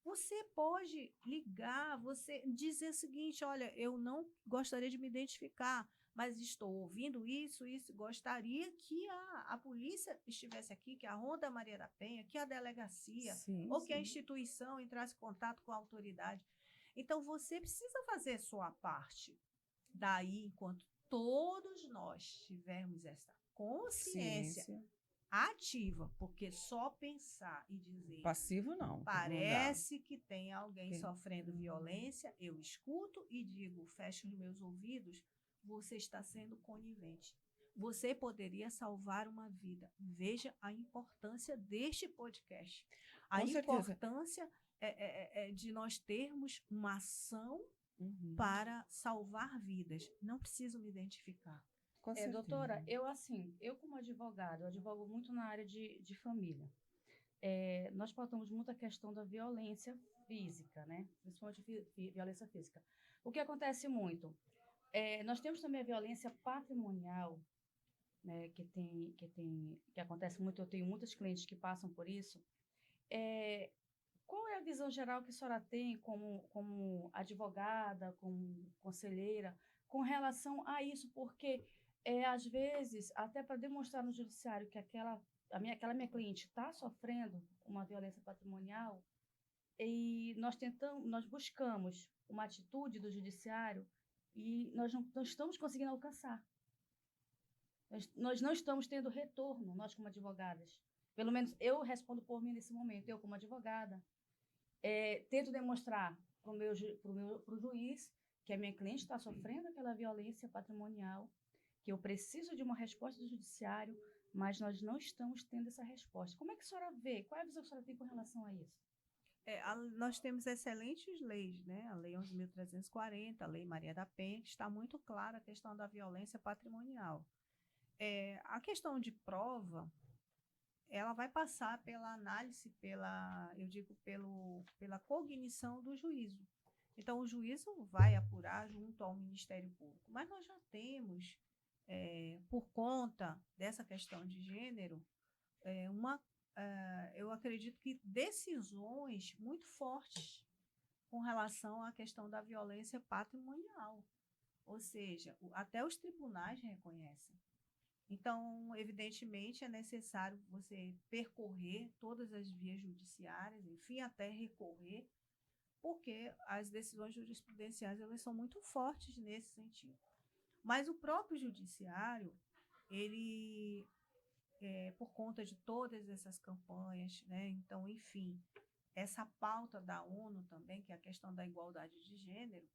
Você pode ligar, você dizer o seguinte: olha, eu não gostaria de me identificar, mas estou ouvindo isso, gostaria que a polícia estivesse aqui, que a Ronda Maria da Penha, que a delegacia, Sim, ou que a sim. instituição entrasse em contato com a autoridade. Então, você precisa fazer a sua parte. Daí, enquanto todos nós tivermos essa consciência Ciência. ativa, porque só pensar e dizer Passivo não. parece que tem alguém Tem. sofrendo violência, eu escuto e digo, fecho os meus ouvidos, você está sendo conivente. Você poderia salvar uma vida. Veja a importância deste podcast. A Com certeza. importância de nós termos uma ação Uhum. para salvar vidas. Não preciso me identificar. Com certeza. Doutora, eu como advogada, eu advogo muito na área de família. Nós pautamos muito a questão da violência física, né? Principalmente violência física. O que acontece muito? Nós temos também a violência patrimonial, né? Que acontece muito. Eu tenho muitos clientes que passam por isso. Qual é a visão geral que a senhora tem como advogada, como conselheira, com relação a isso? Porque, às vezes, até para demonstrar no judiciário que aquela minha cliente está sofrendo uma violência patrimonial, e nós buscamos uma atitude do judiciário e nós não estamos conseguindo alcançar. Nós não estamos tendo retorno, nós como advogadas. Pelo menos eu respondo por mim nesse momento, eu como advogada. Tento demonstrar para o juiz que a minha cliente está sofrendo aquela violência patrimonial, que eu preciso de uma resposta do judiciário, mas nós não estamos tendo essa resposta. Como é que a senhora vê? Qual é a visão que a senhora tem com relação a isso? Nós temos excelentes leis, né? A Lei 11.340, a Lei Maria da Penha, que está muito clara a questão da violência patrimonial. A questão de prova, ela vai passar pela análise, pela cognição do juízo. Então, o juízo vai apurar junto ao Ministério Público. Mas nós já temos, por conta dessa questão de gênero, eu acredito que decisões muito fortes com relação à questão da violência patrimonial. Ou seja, até os tribunais reconhecem. Então, evidentemente, é necessário você percorrer todas as vias judiciárias, enfim, até recorrer, porque as decisões jurisprudenciais elas são muito fortes nesse sentido. Mas o próprio judiciário, ele, por conta de todas essas campanhas, né, então, enfim, essa pauta da ONU também, que é a questão da igualdade de gênero,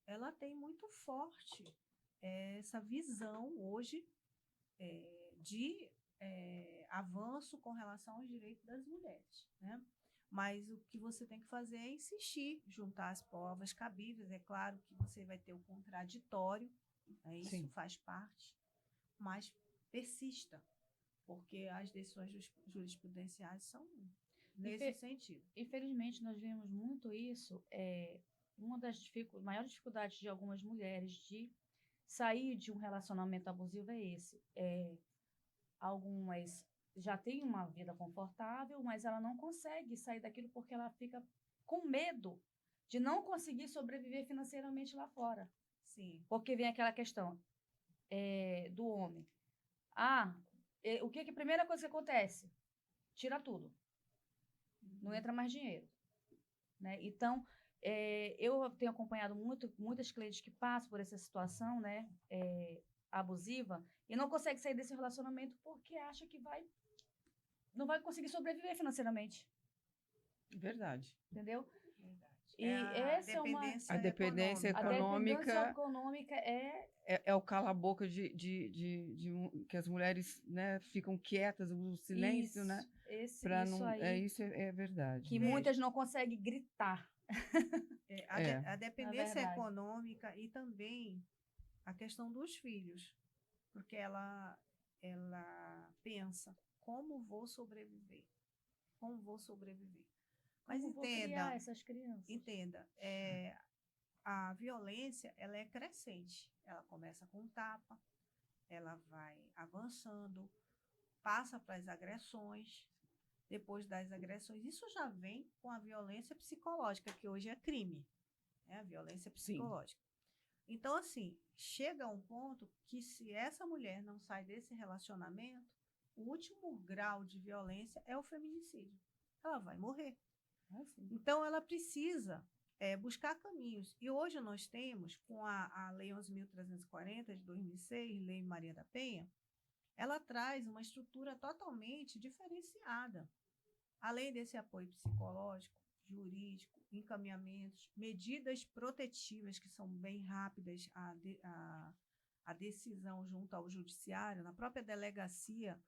ela tem muito forte essa visão hoje de avanço com relação aos direitos das mulheres, né? Mas o que você tem que fazer é insistir, juntar as provas cabíveis. É claro que você vai ter o contraditório, né? Isso Sim. faz parte, mas persista, porque as decisões jurisprudenciais são nesse sentido. Infelizmente, nós vemos muito isso. Uma das maiores dificuldades de algumas mulheres de sair de um relacionamento abusivo é esse. Algumas já têm uma vida confortável, mas ela não consegue sair daquilo porque ela fica com medo de não conseguir sobreviver financeiramente lá fora. Sim. Porque vem aquela questão do homem. O que é a primeira coisa que acontece? Tira tudo. Não entra mais dinheiro. Né? Então, eu tenho acompanhado muitas clientes que passam por essa situação, né, abusiva, e não consegue sair desse relacionamento porque acha que não vai conseguir sobreviver financeiramente. Verdade. Entendeu? Verdade. E A dependência econômica é o cala-boca que as mulheres, né, ficam quietas, o silêncio, isso, né? Isso é verdade. Que muitas não conseguem gritar. A dependência econômica e também a questão dos filhos, porque ela pensa, como vou sobreviver? Como vou sobreviver? Mas como vou criar essas crianças? Entenda, a violência, ela é crescente. Ela começa com tapa, ela vai avançando, passa para as agressões, depois das agressões. Isso já vem com a violência psicológica, que hoje é crime, né? A violência psicológica. Então, assim, chega a um ponto que se essa mulher não sai desse relacionamento, o último grau de violência é o feminicídio. Ela vai morrer. Então, ela precisa buscar caminhos. E hoje nós temos, com a Lei 11.340 de 2006, Lei Maria da Penha, ela traz uma estrutura totalmente diferenciada. Além desse apoio psicológico, jurídico, encaminhamentos, medidas protetivas que são bem rápidas, a decisão junto ao judiciário, na própria delegacia,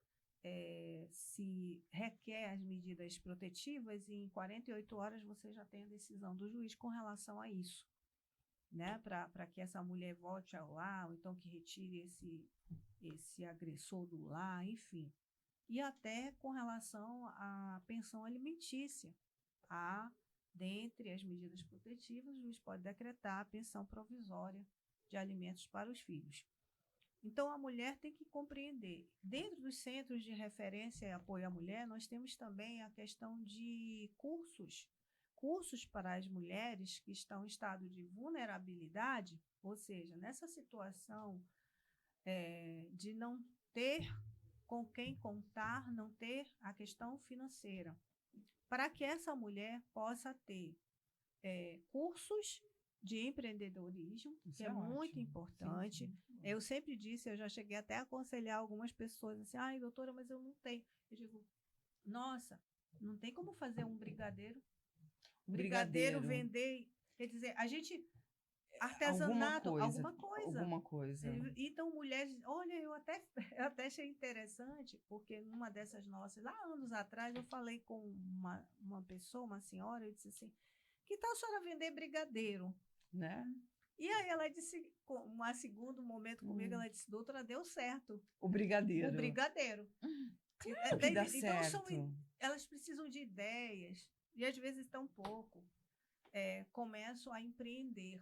se requer as medidas protetivas e em 48 horas você já tem a decisão do juiz com relação a isso, né? Para que essa mulher volte ao lar, ou então que retire esse agressor do lar, enfim. E até com relação à pensão alimentícia. Dentre as medidas protetivas, o juiz pode decretar a pensão provisória de alimentos para os filhos. Então, a mulher tem que compreender. Dentro dos centros de referência e apoio à mulher, nós temos também a questão de cursos para as mulheres que estão em estado de vulnerabilidade, ou seja, nessa situação de não ter com quem contar, não ter a questão financeira, para que essa mulher possa ter cursos de empreendedorismo, que é muito importante. Sim. Eu sempre disse, eu já cheguei até a aconselhar algumas pessoas assim, ai, doutora, mas eu não tenho. Eu digo, nossa, não tem como fazer um brigadeiro? Brigadeiro vender, quer dizer, a gente... Artesanato, alguma coisa. Então, mulheres... Olha, eu até achei interessante, porque numa dessas nossas, há anos atrás, eu falei com uma pessoa, uma senhora, eu disse assim, que tal a senhora vender brigadeiro? Né? E aí ela disse, um segundo momento comigo, ela disse, doutora, deu certo. O brigadeiro. Claro que dá certo. Elas precisam de ideias, e às vezes tão pouco, começam a empreender.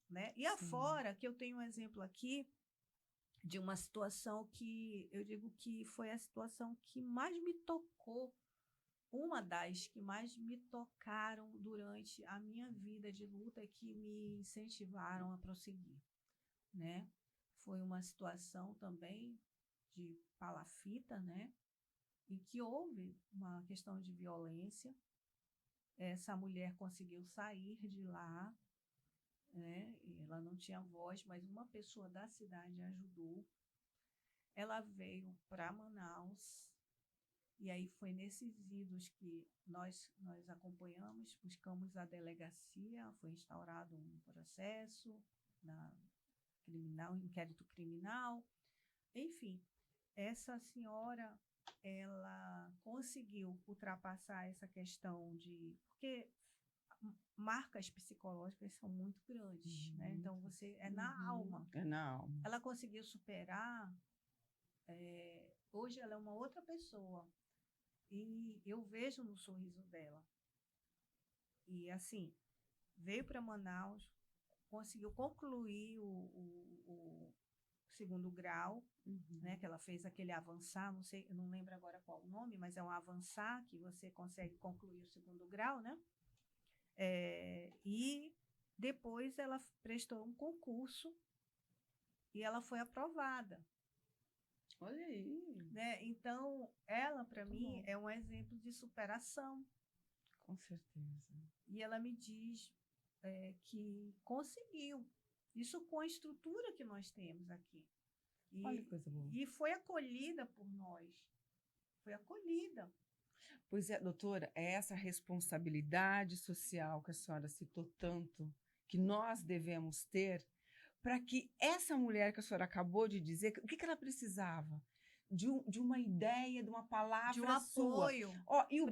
Né? E afora, que eu tenho um exemplo aqui de uma situação que eu digo que foi a situação que mais me tocou, uma das que mais me tocaram durante a minha vida de luta, que me incentivaram a prosseguir. Né? Foi uma situação também de palafita, né? Em que houve uma questão de violência. Essa mulher conseguiu sair de lá, né? Ela não tinha voz, mas uma pessoa da cidade ajudou. Ela veio para Manaus, e aí foi nesses idos que nós acompanhamos, buscamos a delegacia, foi instaurado um processo inquérito criminal. Enfim, essa senhora, ela conseguiu ultrapassar essa questão porque marcas psicológicas são muito grandes, né? Então, na alma. É na alma. Ela conseguiu superar. Hoje ela é uma outra pessoa. E eu vejo no sorriso dela. E, assim, veio para Manaus, conseguiu concluir o segundo grau, né? Que ela fez aquele avançar, não sei, eu não lembro agora qual o nome, mas é um avançar que você consegue concluir o segundo grau, né? E depois ela prestou um concurso e ela foi aprovada. Olha aí. Né? Então, ela, para mim, é um exemplo de superação. Com certeza. E ela me diz que conseguiu. Isso com a estrutura que nós temos aqui. Olha que coisa boa. E foi acolhida por nós. Foi acolhida. Pois é, doutora, é essa responsabilidade social que a senhora citou tanto, que nós devemos ter, para que essa mulher que a senhora acabou de dizer, o que ela precisava? De uma ideia, de uma palavra de um apoio. Sua. E o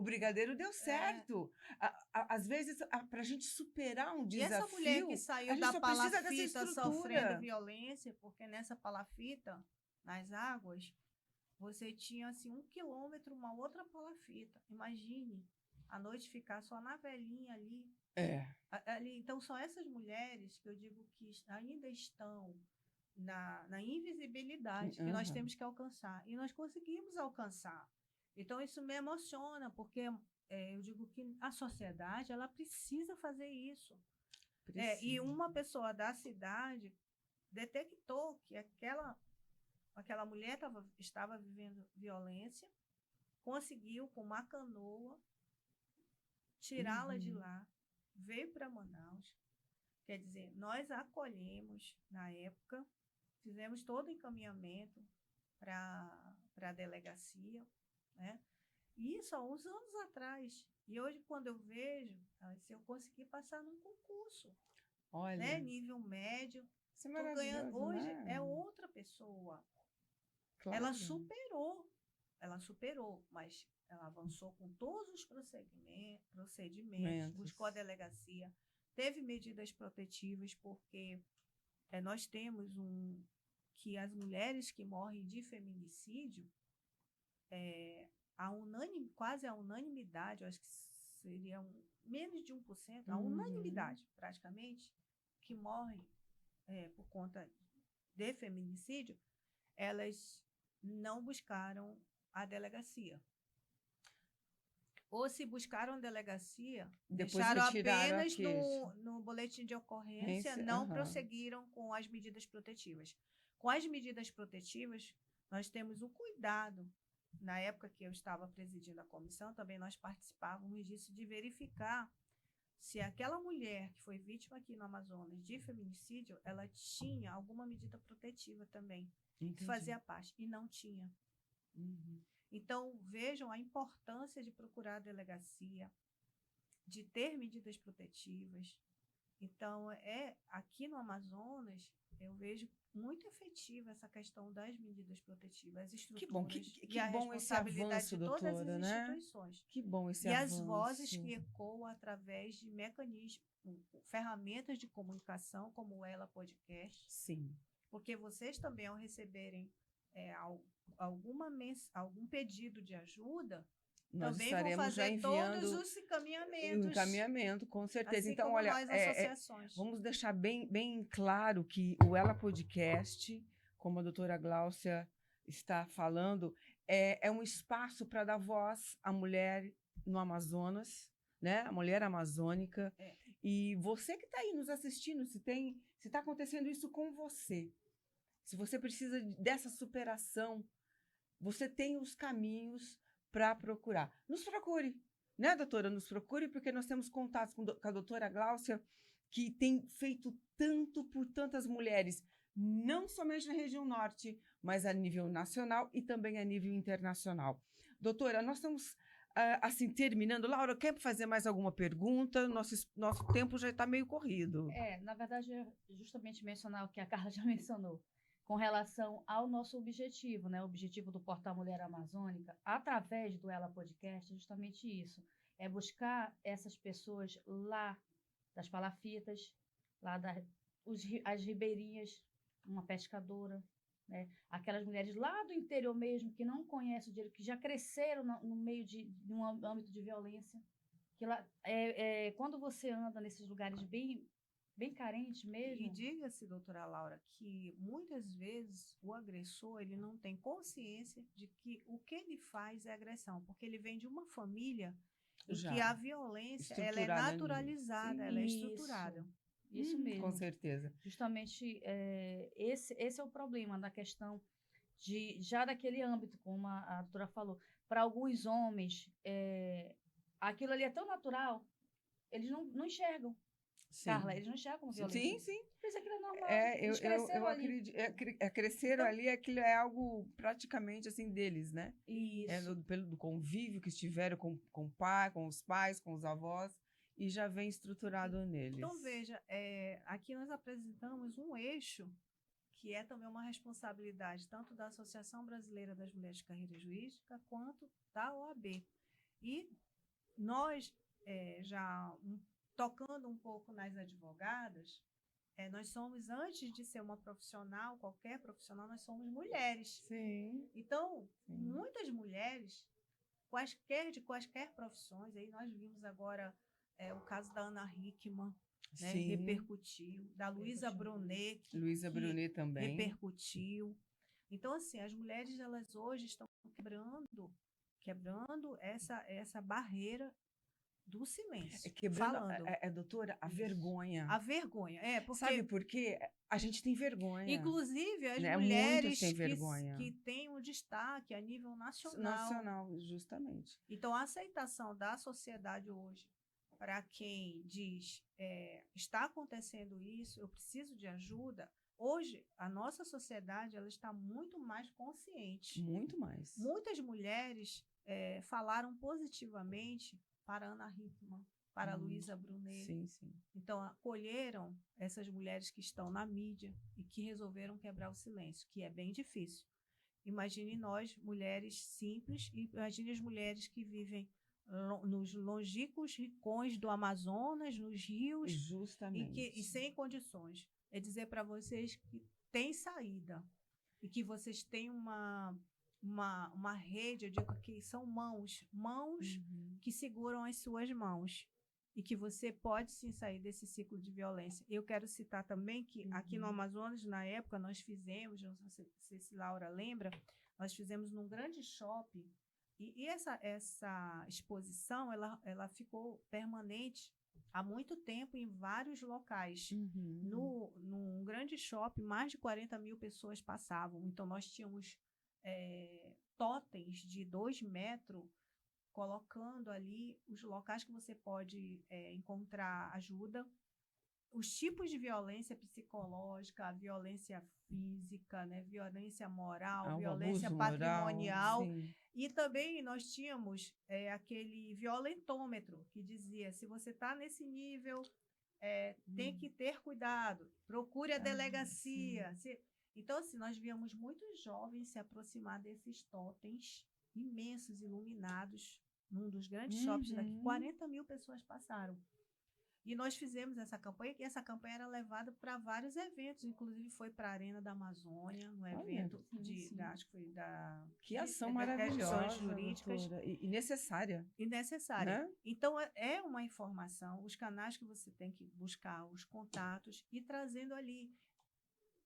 brigadeiro deu certo. Às vezes, para a gente superar um desafio, e essa mulher que saiu da palafita sofrendo violência, porque nessa palafita, nas águas, você tinha assim 1 quilômetro, uma outra palafita. Imagine. à noite ficar só na velhinha ali. É. Ali. Então, são essas mulheres que eu digo que ainda estão na invisibilidade que nós Aham. temos que alcançar. E nós conseguimos alcançar. Então, isso me emociona, porque eu digo que a sociedade ela precisa fazer isso. E Precisa. uma pessoa da cidade detectou que aquela mulher estava vivendo violência, conseguiu, com uma canoa, tirá-la de lá, veio para Manaus. Quer dizer, nós a acolhemos na época, fizemos todo o encaminhamento para a delegacia, né? E isso há uns anos atrás. E hoje, quando eu vejo, se eu conseguir passar num concurso, Olha, né? Nível médio, isso é tô ganhando. maravilhoso, Hoje né? é outra pessoa. Claro. Ela superou, mas ela avançou com todos os procedimentos, buscou a delegacia, teve medidas protetivas, porque nós temos que as mulheres que morrem de feminicídio, quase a unanimidade, eu acho que seria menos de 1%, a unanimidade, praticamente, que morrem por conta de feminicídio, elas não buscaram a delegacia. Ou se buscaram a delegacia, Depois deixaram retiraram a apenas queixa. no boletim de ocorrência, não prosseguiram com as medidas protetivas. Com as medidas protetivas, nós temos o cuidado. Na época que eu estava presidindo a comissão, também nós participávamos disso, de verificar se aquela mulher que foi vítima aqui no Amazonas de feminicídio, ela tinha alguma medida protetiva também. Entendi. Fazia parte, e não tinha. Então, vejam a importância de procurar a delegacia, de ter medidas protetivas. Então, aqui no Amazonas, eu vejo muito efetiva essa questão das medidas protetivas, as estruturas que bom esse avanço, de todas doutora, as né? instituições. Que bom esse e avanço. as vozes que ecoam através de mecanismos, ferramentas de comunicação, como o Ela Podcast. Sim. Porque vocês também, ao receberem algum pedido de ajuda, nós também estaremos vão fazer já enviando todos os encaminhamentos. Encaminhamento, com certeza. Assim Então, como olha, nós, associações. vamos deixar bem claro que o Ela Podcast, como a doutora Gláucia está falando, é um espaço para dar voz à mulher no Amazonas, né? A mulher amazônica. E você que está aí nos assistindo, se está acontecendo isso com você, se você precisa dessa superação, você tem os caminhos para procurar. Nos procure, né, doutora? Nos procure, porque nós temos contatos com a doutora Gláucia, que tem feito tanto por tantas mulheres, não somente na região norte, mas a nível nacional e também a nível internacional. Doutora, nós estamos assim terminando. Laura, quer fazer mais alguma pergunta? Nosso tempo já está meio corrido. Na verdade, justamente mencionar o que a Carla já mencionou, com relação ao nosso objetivo, né? O objetivo do Portal Mulher Amazônica, através do Ela Podcast, é justamente isso. É buscar essas pessoas lá das palafitas, lá as ribeirinhas, uma pescadora, né? Aquelas mulheres lá do interior mesmo, que não conhecem o direito, que já cresceram no meio de um âmbito de violência. Que lá, quando você anda nesses lugares bem carentes mesmo. E diga-se, doutora Laura, que muitas vezes o agressor ele não tem consciência de que o que ele faz é agressão, porque ele vem de uma família em que a violência ela é naturalizada, ela é estruturada. Isso mesmo. Com certeza. Justamente esse é o problema da questão já daquele âmbito, como a doutora falou. Para alguns homens, aquilo ali é tão natural, eles não enxergam. Sim. Carla, eles não enxergam como violência. Sim. Por isso aquilo é normal. Eles cresceram ali. Acredito, cresceram então, ali, aquilo é algo praticamente assim deles, né? Isso. Pelo convívio que estiveram com o pai, com os pais, com os avós, e já vem estruturado neles. Então, veja, aqui nós apresentamos um eixo que é também uma responsabilidade tanto da Associação Brasileira das Mulheres de Carreira Jurídica quanto da OAB. E nós, tocando um pouco nas advogadas, nós somos, antes de ser uma profissional, qualquer profissional, nós somos mulheres. Sim. Então, muitas mulheres de quaisquer profissões. Aí nós vimos agora o caso da Ana Hickman, né, Sim. repercutiu, da Luísa Brunet, Luísa que Brunet também. repercutiu. Então, assim, as mulheres, elas hoje estão quebrando essa barreira do silêncio. Quebrando, falando. doutora, a Isso. vergonha. A vergonha. Porque, sabe por quê? A gente tem vergonha. inclusive, as né? mulheres Muitas têm vergonha. que têm um destaque a nível nacional. Nacional, justamente. Então, a aceitação da sociedade hoje para quem diz está acontecendo isso, eu preciso de ajuda. Hoje, a nossa sociedade ela está muito mais consciente. Muito mais. Muitas mulheres falaram positivamente para Ana Hickman, para Luísa Brunet. Sim, sim. Então, acolheram essas mulheres que estão na mídia e que resolveram quebrar o silêncio, que é bem difícil. Imagine nós, mulheres simples, e imagine as mulheres que vivem nos longínquos rincões do Amazonas, nos rios, justamente. E sem condições. É dizer para vocês que tem saída e que vocês têm uma rede, eu digo que são mãos que seguram as suas mãs e que você pode sim sair desse ciclo de violência. Eu quero citar também que aqui no Amazonas, na época, nós fizemos, não sei se Laura lembra, nós fizemos num grande shopping e essa exposição, ela ficou permanente há muito tempo em vários locais. Num grande shopping, mais de 40 mil pessoas passavam. Então, nós tínhamos totens de 2 metros, colocando ali os locais que você pode encontrar ajuda, os tipos de violência psicológica, a violência física, né, violência moral, violência patrimonial. Moral, e também nós tínhamos aquele violentômetro que dizia, se você está nesse nível, tem que ter cuidado, procure a delegacia. Então, assim, nós víamos muitos jovens se aproximar desses totens imensos, iluminados, num dos grandes shoppings daqui. 40 mil pessoas passaram. E nós fizemos essa campanha, e essa campanha era levada para vários eventos, inclusive foi para a Arena da Amazônia, no evento acho que foi que ação maravilhosa, jurídicas. doutora, e necessária. E necessária. Né? Então, é uma informação, os canais que você tem que buscar, os contatos, e trazendo ali.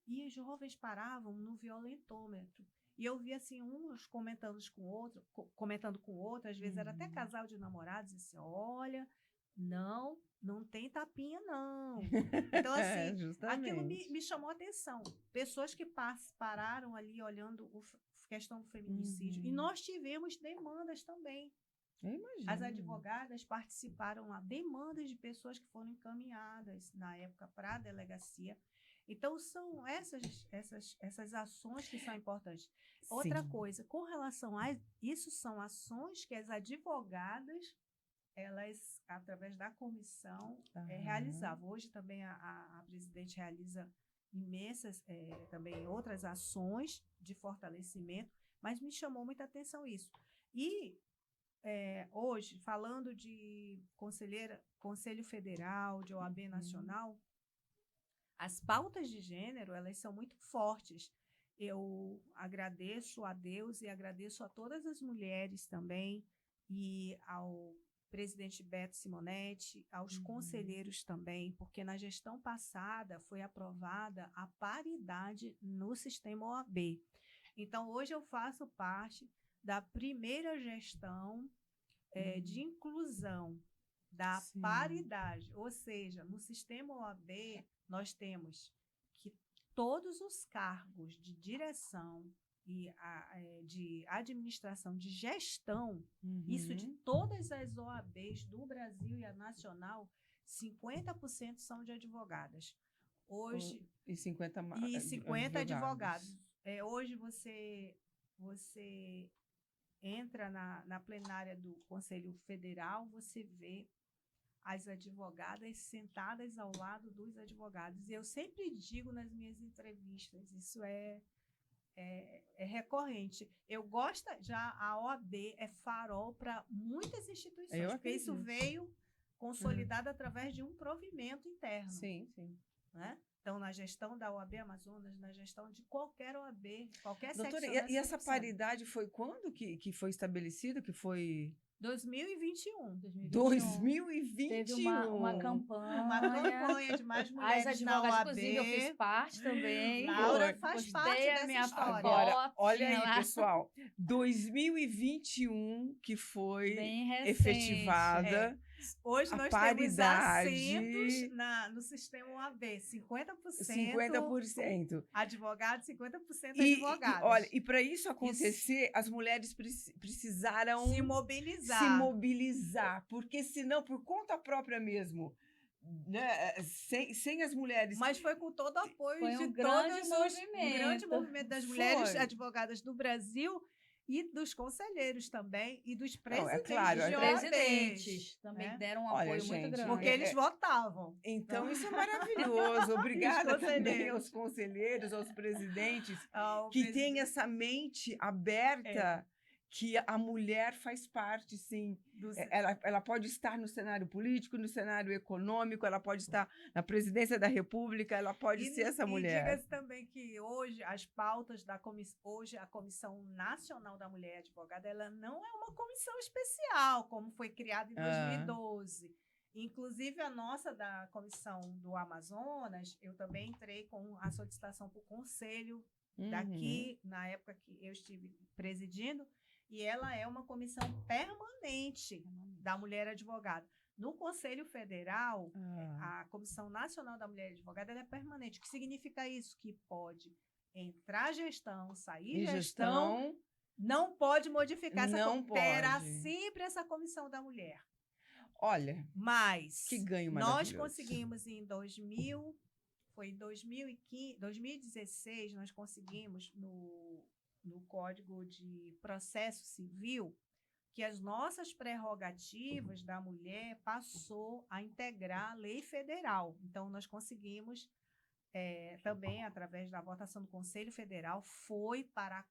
E os jovens paravam no violentômetro. E eu via assim, uns comentando com o outro, às vezes era até casal de namorados, e assim, olha, não tem tapinha, não. Então, assim, aquilo me chamou a atenção. Pessoas que pararam ali olhando a questão do feminicídio. E nós tivemos demandas também. Eu imagino. As advogadas participaram lá, demandas de pessoas que foram encaminhadas, na época, para a delegacia. Então, são essas ações que são importantes. Outra coisa, com relação a isso, são ações que as advogadas, elas, através da comissão, realizavam. Hoje também a presidente realiza imensas, também outras ações de fortalecimento, mas me chamou muita atenção isso. E hoje, falando de Conselho Federal, de OAB Nacional, as pautas de gênero, elas são muito fortes. Eu agradeço a Deus e agradeço a todas as mulheres também, e ao presidente Beto Simonetti, aos conselheiros também, porque na gestão passada foi aprovada a paridade no sistema OAB. Então, hoje eu faço parte da primeira gestão de inclusão da paridade, ou seja, no sistema OAB nós temos que todos os cargos de direção e de administração, de gestão, isso de todas as OABs do Brasil e a nacional, 50% são de advogadas. Hoje, e 50 advogados. Hoje você entra na plenária do Conselho Federal, você vê as advogadas sentadas ao lado dos advogados. E eu sempre digo nas minhas entrevistas, isso é recorrente. Eu gosto, a OAB é farol para muitas instituições, porque isso veio consolidado através de um provimento interno. Sim, sim. Né? Então, na gestão da OAB Amazonas, na gestão de qualquer OAB, qualquer Doutora, seccional e essa 100%. paridade foi quando que foi estabelecido? Que foi 2021. 2021. Teve uma campanha. Uma campanha de mais As mulheres na advogadas, OAB. inclusive, eu fiz parte também. Laura Foi. faz Postei parte a dessa minha história. Agora, foto, olha tinha aí, lá. pessoal. 2021 que foi Bem recente. efetivada Hoje a nós paridade temos assentos no sistema OAB, 50% 50%. advogados, 50% E advogadas. olha, e para isso acontecer, as mulheres precisaram se mobilizar. se mobilizar, porque senão, por conta própria mesmo, né, sem as mulheres. Mas foi com todo o apoio Foi de um grande todos movimento. um grande movimento das mulheres Foi. advogadas do Brasil e dos conselheiros também, e dos Não, presidentes é claro, de é- OABs, presidentes também né? deram um Olha, apoio muito gente, grande. Porque eles votavam. Então, isso é maravilhoso. Obrigada também conselheiros. aos conselheiros, aos presidentes, Ao que têm presidente essa mente aberta, que a mulher faz parte, sim. dos- Ela pode estar no cenário político, no cenário econômico, ela pode estar na presidência da República, ela pode ser essa E mulher. diga-se também que hoje as pautas da hoje a Comissão Nacional da Mulher Advogada, ela não é uma comissão especial, como foi criada em 2012. Inclusive a nossa da Comissão do Amazonas, eu também entrei com a solicitação para o conselho daqui, na época que eu estive presidindo, e ela é uma comissão permanente da mulher advogada. No Conselho Federal, a Comissão Nacional da Mulher Advogada ela é permanente. O que significa isso? Que pode entrar gestão, sair E gestão, não pode modificar essa não terá pode. sempre essa comissão da mulher. Olha, Mas que ganho nós maravilhoso. conseguimos em 2016, nós conseguimos no Código de Processo Civil que as nossas prerrogativas da mulher passou a integrar a lei federal. Então, nós conseguimos, também, através da votação do Conselho Federal, foi para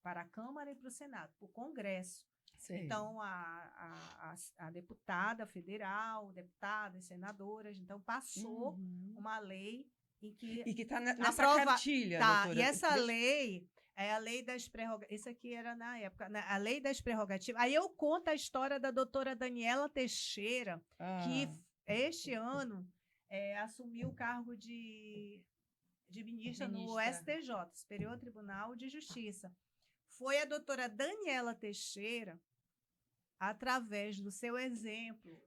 a Câmara e para o Senado, para o Congresso. Sei. Então, a deputada federal, deputadas, senadoras, então passou uma lei em que... E que está nessa aprova- cartilha, Tá, doutora. e essa Deixa- lei é a lei das prerrogativas. Isso aqui era na época, né? A lei das prerrogativas. Aí eu conto a história da doutora Daniela Teixeira, que este ano assumiu o cargo de ministra no STJ, Superior Tribunal de Justiça. Foi a doutora Daniela Teixeira, através do seu exemplo,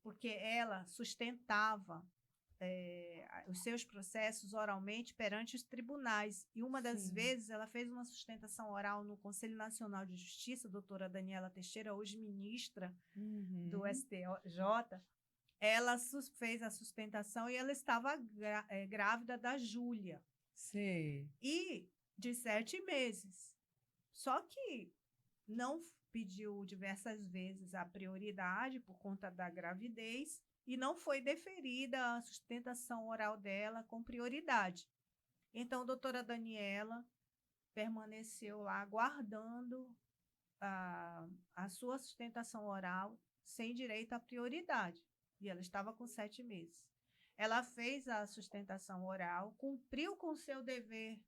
porque ela sustentava os seus processos oralmente perante os tribunais. E uma das Sim. vezes ela fez uma sustentação oral no Conselho Nacional de Justiça, a doutora Daniela Teixeira, hoje ministra do STJ, ela fez a sustentação e ela estava grávida da Júlia. Sei. E de 7 meses. Só que não pediu diversas vezes a prioridade por conta da gravidez e não foi deferida a sustentação oral dela com prioridade. Então, a doutora Daniela permaneceu lá aguardando a sua sustentação oral sem direito à prioridade. E ela estava com 7 meses. Ela fez a sustentação oral, cumpriu com seu dever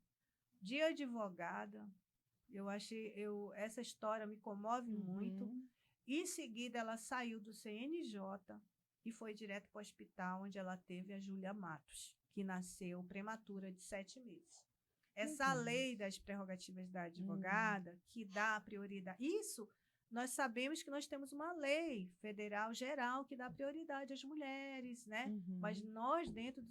de advogada. Essa história me comove muito. Em seguida, ela saiu do CNJ e foi direto para o hospital, onde ela teve a Júlia Matos, que nasceu prematura de 7 meses. Essa lei das prerrogativas da advogada, que dá prioridade. Isso, nós sabemos que nós temos uma lei federal geral que dá prioridade às mulheres, né? Mas nós, dentro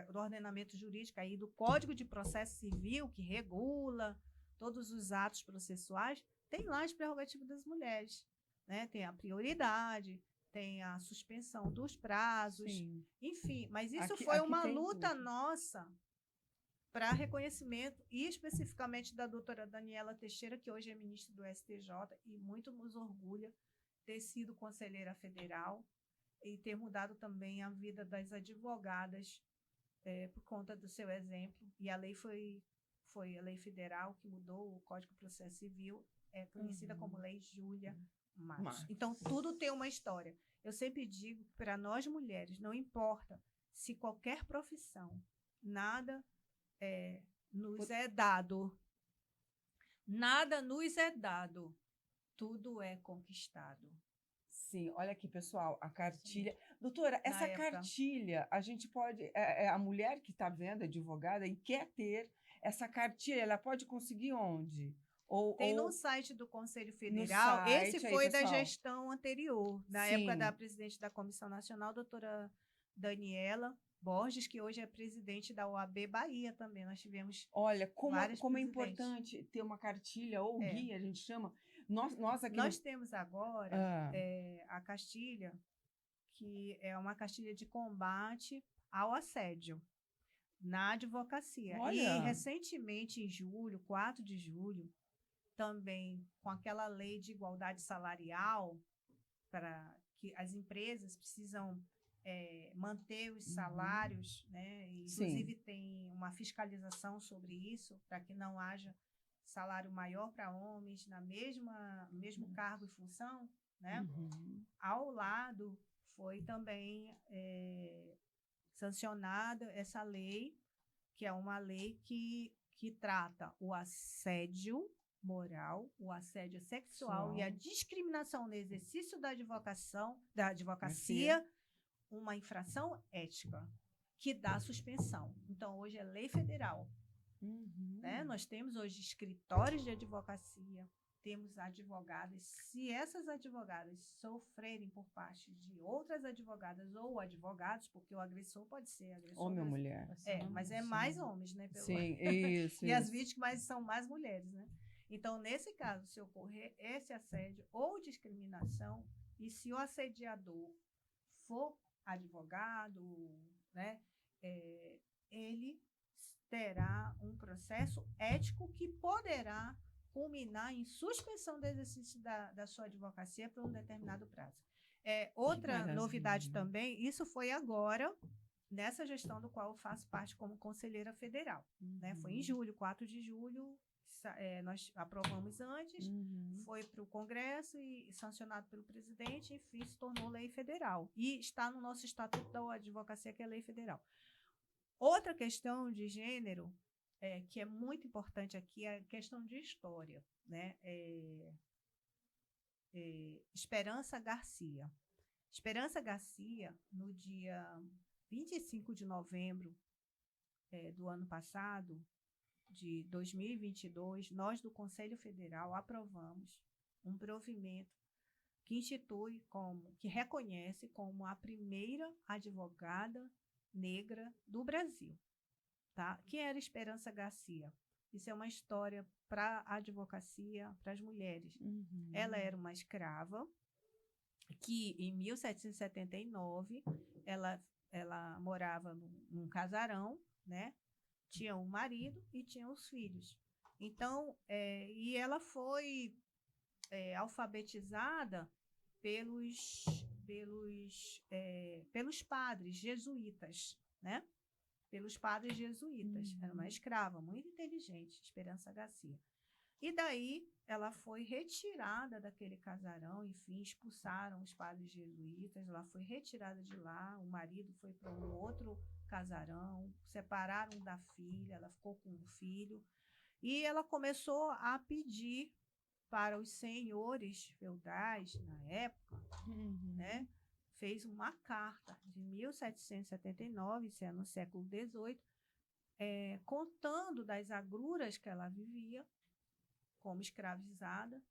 do ordenamento jurídico, aí, do Código de Processo Civil, que regula todos os atos processuais, tem lá as prerrogativas das mulheres, né? Tem a prioridade, tem a suspensão dos prazos, Sim. enfim. Mas isso Aqui- foi aqui uma tem luta tudo. nossa para reconhecimento, e especificamente da doutora Daniela Teixeira, que hoje é ministra do STJ, e muito nos orgulha ter sido conselheira federal e ter mudado também a vida das advogadas por conta do seu exemplo. E a lei foi a lei federal que mudou o Código de Processo Civil, conhecida como Lei Júlia Matos. Matos. Então, tudo tem uma história. Eu sempre digo que para nós mulheres, não importa se qualquer profissão, nada nos é dado, nada nos é dado, tudo é conquistado. Sim, olha aqui, pessoal, a cartilha. Doutora, essa época. cartilha, a gente pode. A mulher que está vendo, advogada, e quer ter essa cartilha, ela pode conseguir onde? Tem no Ou site do Conselho no Federal. Esse site aí, foi da pessoal. gestão anterior, na época da Sim. presidente da Comissão Nacional, doutora Daniela Borges, que hoje é presidente da OAB Bahia também. Nós tivemos Olha, como é vários presidentes. importante ter uma cartilha ou guia, a gente chama. Nós aqui Nós temos agora Ah. a cartilha, que é uma cartilha de combate ao assédio na advocacia. E Olha. recentemente, em julho, 4 de julho, também com aquela lei de igualdade salarial, para que as empresas precisam manter os salários, né? E, inclusive tem uma fiscalização sobre isso, para que não haja salário maior para homens no mesmo cargo e função, né? Ao lado foi também sancionada essa lei, que é uma lei que trata o assédio moral, o assédio sexual e a discriminação no exercício da advocacia, uma infração ética que dá suspensão. Então, hoje é lei federal. Né? Nós temos hoje escritórios de advocacia, temos advogadas. Se essas advogadas sofrerem por parte de outras advogadas ou advogados, porque o agressor pode ser agressor. Homem ou mulher. Mas é mais homens, né? Sim, isso. E as vítimas são mais mulheres, né? Então, nesse caso, se ocorrer esse assédio ou discriminação, e se o assediador for advogado, né, ele terá um processo ético que poderá culminar em suspensão do exercício da sua advocacia por um determinado prazo. Outra novidade também, isso foi agora, nessa gestão do qual eu faço parte como conselheira federal. Né? Foi em julho, 4 de julho, nós aprovamos antes, foi para o Congresso e sancionado pelo presidente, enfim, se tornou lei federal. E está no nosso Estatuto da Advocacia, que é lei federal. Outra questão de gênero, que é muito importante aqui, é a questão de história. Né? Esperança Garcia. Esperança Garcia, no dia 25 de novembro do ano passado, de 2022, nós do Conselho Federal aprovamos um provimento que reconhece como a primeira advogada negra do Brasil. Tá? Quem era Esperança Garcia? Isso é uma história para a advocacia, para as mulheres. Ela era uma escrava que, em 1779, ela morava num casarão, né? Tinha um marido e tinha os filhos. Então, e ela foi alfabetizada pelos padres jesuítas, né? Pelos padres jesuítas. Era uma escrava muito inteligente, Esperança Garcia. E daí ela foi retirada daquele casarão, enfim, expulsaram os padres jesuítas, ela foi retirada de lá, o marido foi para um outro casarão, separaram da filha, ela ficou com um filho, e ela começou a pedir para os senhores feudais, na época, né, fez uma carta de 1779, isso é no século XVIII, contando das agruras que ela vivia como escravizada,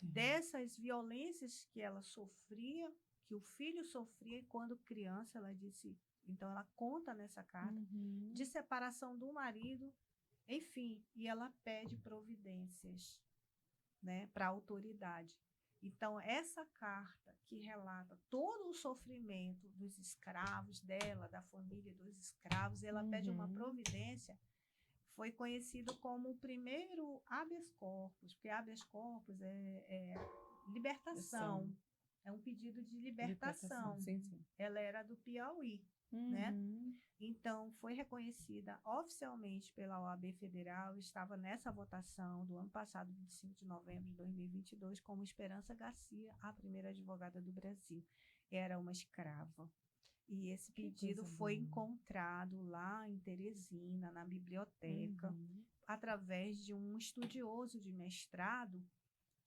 dessas violências que ela sofria, que o filho sofria, e quando criança, ela disse, então ela conta nessa carta, de separação do marido, enfim, e ela pede providências, né, para a autoridade. Então, essa carta que relata todo o sofrimento dos escravos dela, da família dos escravos, ela pede uma providência, foi conhecido como o primeiro habeas corpus, porque habeas corpus é libertação, é um pedido de libertação. Sim, sim. Ela era do Piauí, né? Então, foi reconhecida oficialmente pela OAB Federal, estava nessa votação do ano passado, 25 de novembro de 2022, como Esperança Garcia, a primeira advogada do Brasil. Era uma escrava. E esse Que pedido coisa foi boa. encontrado lá em Teresina, na biblioteca, Uhum. através de um estudioso de mestrado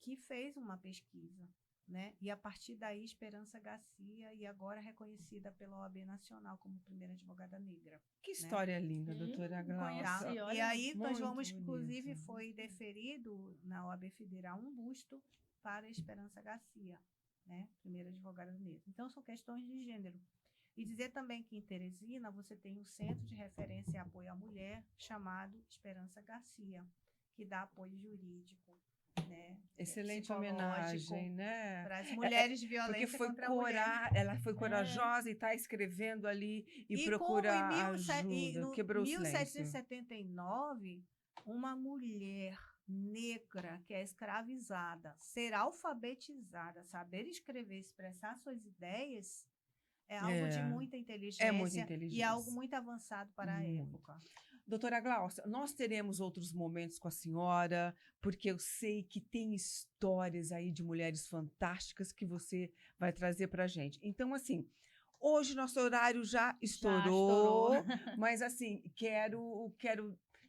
que fez uma pesquisa, né? E a partir daí, Esperança Garcia, e agora reconhecida pela OAB Nacional como primeira advogada negra. Que história linda, doutora Não Glaucia. conheci, E olha. aí nós Muito vamos, inclusive, bonito. foi deferido na OAB Federal um busto para Esperança Garcia, né? Primeira advogada negra. Então, são questões de gênero. E dizer também que em Teresina você tem um centro de referência e apoio à mulher chamado Esperança Garcia, que dá apoio jurídico, né? Excelente psicológico homenagem, né? para as mulheres de Porque violência contra a mulher. ela foi corajosa e está escrevendo ali e E procura como em ajuda, quebrou o silêncio. 1779, uma mulher negra que é escravizada ser alfabetizada, saber escrever, expressar suas ideias, é algo de É, muita é muita inteligência e inteligência. algo muito avançado para a Muito. época. Doutora Glaucia, nós teremos outros momentos com a senhora, porque eu sei que tem histórias aí de mulheres fantásticas que você vai trazer para a gente. Então, assim, hoje nosso horário já estourou, mas assim, quero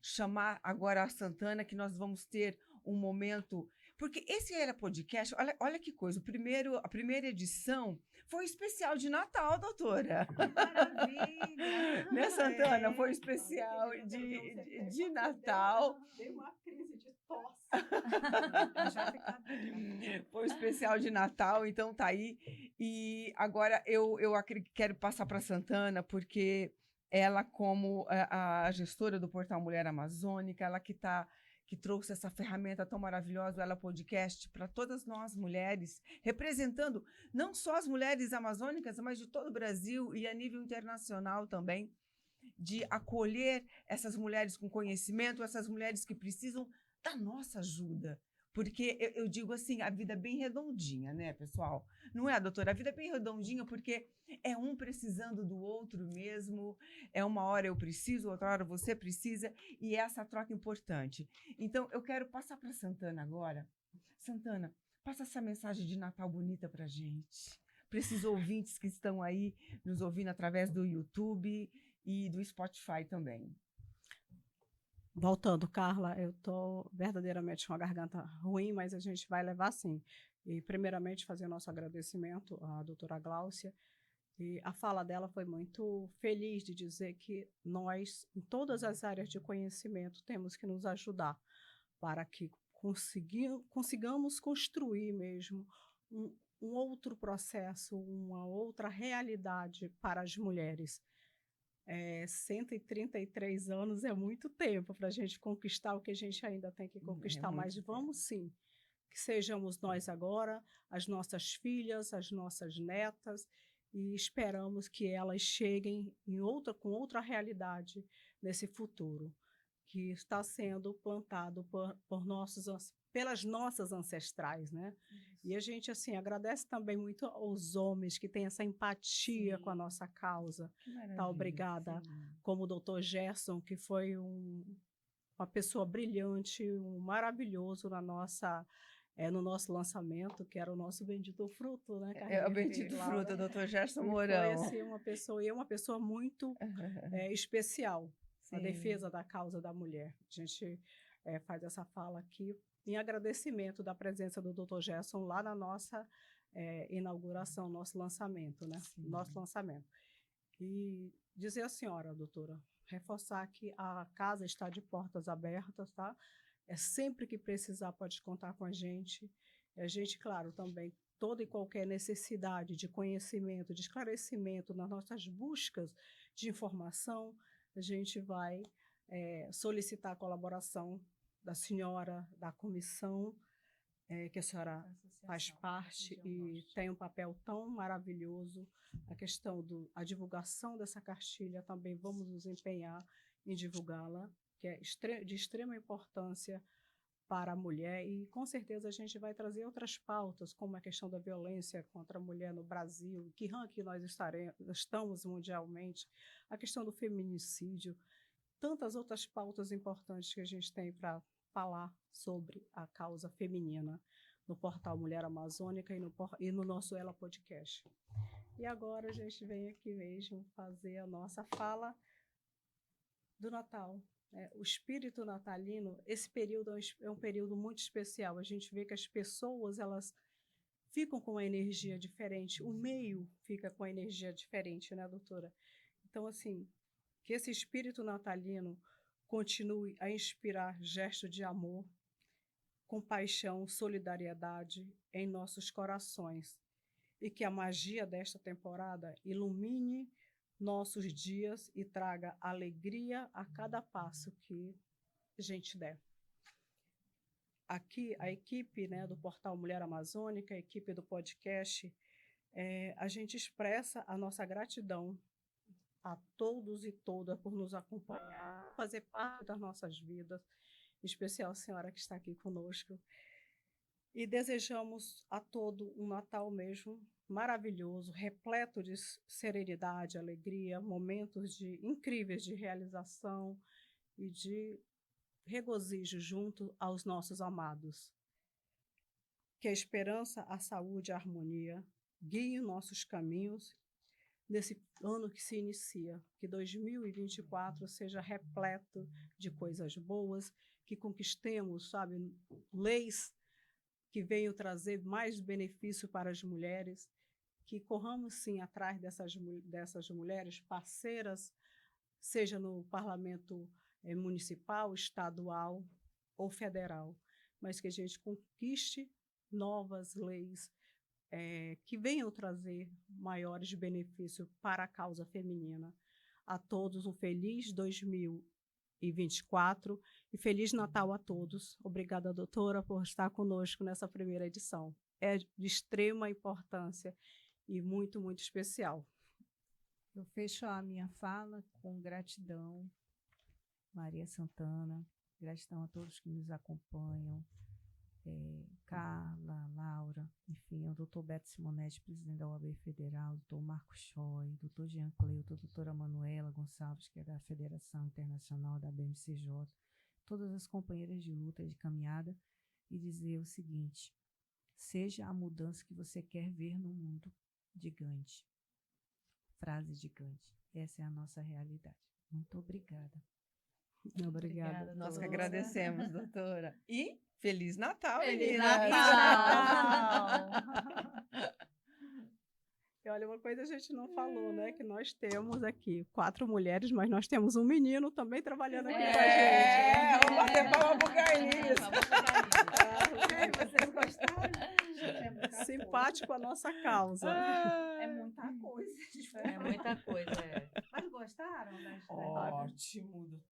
chamar agora a Santana, que nós vamos ter um momento, porque esse era podcast, olha que coisa, a primeira edição foi especial de Natal, doutora. Maravilha! Né, Santana? É. Foi especial de Natal. Deu uma crise de tosse. Já fica a dica. Foi especial de Natal, então tá aí. E agora quero passar para Santana, porque ela, como a gestora do Portal Mulher Amazônica, ela que trouxe essa ferramenta tão maravilhosa, ela podcast, para todas nós mulheres, representando não só as mulheres amazônicas, mas de todo o Brasil e a nível internacional também, de acolher essas mulheres com conhecimento, essas mulheres que precisam da nossa ajuda. Porque eu digo assim, a vida é bem redondinha, né, pessoal? Não é, doutora? A vida é bem redondinha porque é um precisando do outro mesmo, é uma hora eu preciso, outra hora você precisa, e é essa troca importante. Então, eu quero passar para Santana agora. Santana, passa essa mensagem de Natal bonita para gente, para esses ouvintes que estão aí nos ouvindo através do YouTube e do Spotify também. Voltando, Carla, eu estou verdadeiramente com a garganta ruim, mas a gente vai levar sim. E, primeiramente, fazer o nosso agradecimento à doutora Glaucia. E a fala dela foi muito feliz de dizer que nós, em todas as áreas de conhecimento, temos que nos ajudar para que consigamos construir mesmo um outro processo, uma outra realidade para as mulheres. 133 anos é muito tempo para a gente conquistar o que a gente ainda tem que conquistar, mas vamos sim, que sejamos nós agora, as nossas filhas, as nossas netas, e esperamos que elas cheguem com outra realidade nesse futuro, que está sendo plantado pelas nossas ancestrais, né? E a gente, assim, agradece também muito aos homens que têm essa empatia com a nossa causa. Tá, obrigada. Como o doutor Gerson, que foi uma pessoa brilhante, maravilhoso no nosso lançamento, que era o nosso Bendito Fruto, né, Carlinhos? É o Bendito Fruto, doutor Gerson Mourão. Foi, assim, uma pessoa muito especial na defesa da causa da mulher. A gente faz essa fala aqui em agradecimento da presença do Dr. Gerson lá na nossa inauguração, nosso lançamento, né? Nosso lançamento. E dizer à senhora, doutora, reforçar que a casa está de portas abertas, tá? Sempre que precisar, pode contar com a gente. E a gente, claro, também, toda e qualquer necessidade de conhecimento, de esclarecimento nas nossas buscas de informação, a gente vai solicitar a colaboração da senhora, da comissão, que a senhora faz parte e tem um papel tão maravilhoso. A questão da divulgação dessa cartilha também vamos nos empenhar em divulgá-la, que é de extrema importância para a mulher, e com certeza a gente vai trazer outras pautas, como a questão da violência contra a mulher no Brasil, que ranking nós estamos mundialmente, a questão do feminicídio, tantas outras pautas importantes que a gente tem para falar sobre a causa feminina no portal Mulher Amazônica e no nosso Ela Podcast. E agora a gente vem aqui mesmo fazer a nossa fala do Natal. O espírito natalino, esse período é um período muito especial. A gente vê que as pessoas, elas ficam com uma energia diferente, o meio fica com a energia diferente, né, doutora? Então, assim, que esse espírito natalino continue a inspirar gestos de amor, compaixão, solidariedade em nossos corações e que a magia desta temporada ilumine nossos dias e traga alegria a cada passo que a gente der. Aqui, a equipe, né, do Portal Mulher Amazônica, a equipe do podcast, a gente expressa a nossa gratidão a todos e todas por nos acompanhar, fazer parte das nossas vidas, em especial a senhora que está aqui conosco. E desejamos a todo um Natal mesmo maravilhoso, repleto de serenidade, alegria, momentos incríveis de realização e de regozijo junto aos nossos amados. Que a esperança, a saúde e a harmonia guiem nossos caminhos nesse ano que se inicia. Que 2024 seja repleto de coisas boas, que conquistemos, sabe, leis que venham trazer mais benefício para as mulheres, que corramos sim atrás dessas mulheres parceiras, seja no parlamento municipal, estadual ou federal, mas que a gente conquiste novas leis que venham trazer maiores benefícios para a causa feminina. A todos um feliz 2024 e Feliz Natal a todos. Obrigada, doutora, por estar conosco nessa primeira edição. É de extrema importância e muito, muito especial. Eu fecho a minha fala com gratidão, Maria Santana, gratidão a todos que nos acompanham, Carla, Laura, enfim, o doutor Beto Simonetti, presidente da OAB Federal, doutor Marco Choi, doutor Jean Cleuto, doutora Manuela Gonçalves, que é da Federação Internacional da BMCJ, todas as companheiras de luta, de caminhada, e dizer o seguinte: seja a mudança que você quer ver no mundo de Gandhi. Frase de Gandhi. Essa é a nossa realidade. Muito obrigada. Obrigada. Nós que agradecemos, doutora. E Feliz Natal, Feliz meninas! Natal! E olha, uma coisa a gente não falou, né? Que nós temos aqui 4 mulheres, mas nós temos um menino também trabalhando aqui com a gente. Vamos bater palma pro Carlinhos. Vocês gostaram? Simpático a nossa causa. É muita coisa. É muita coisa, Mas gostaram? Ótimo,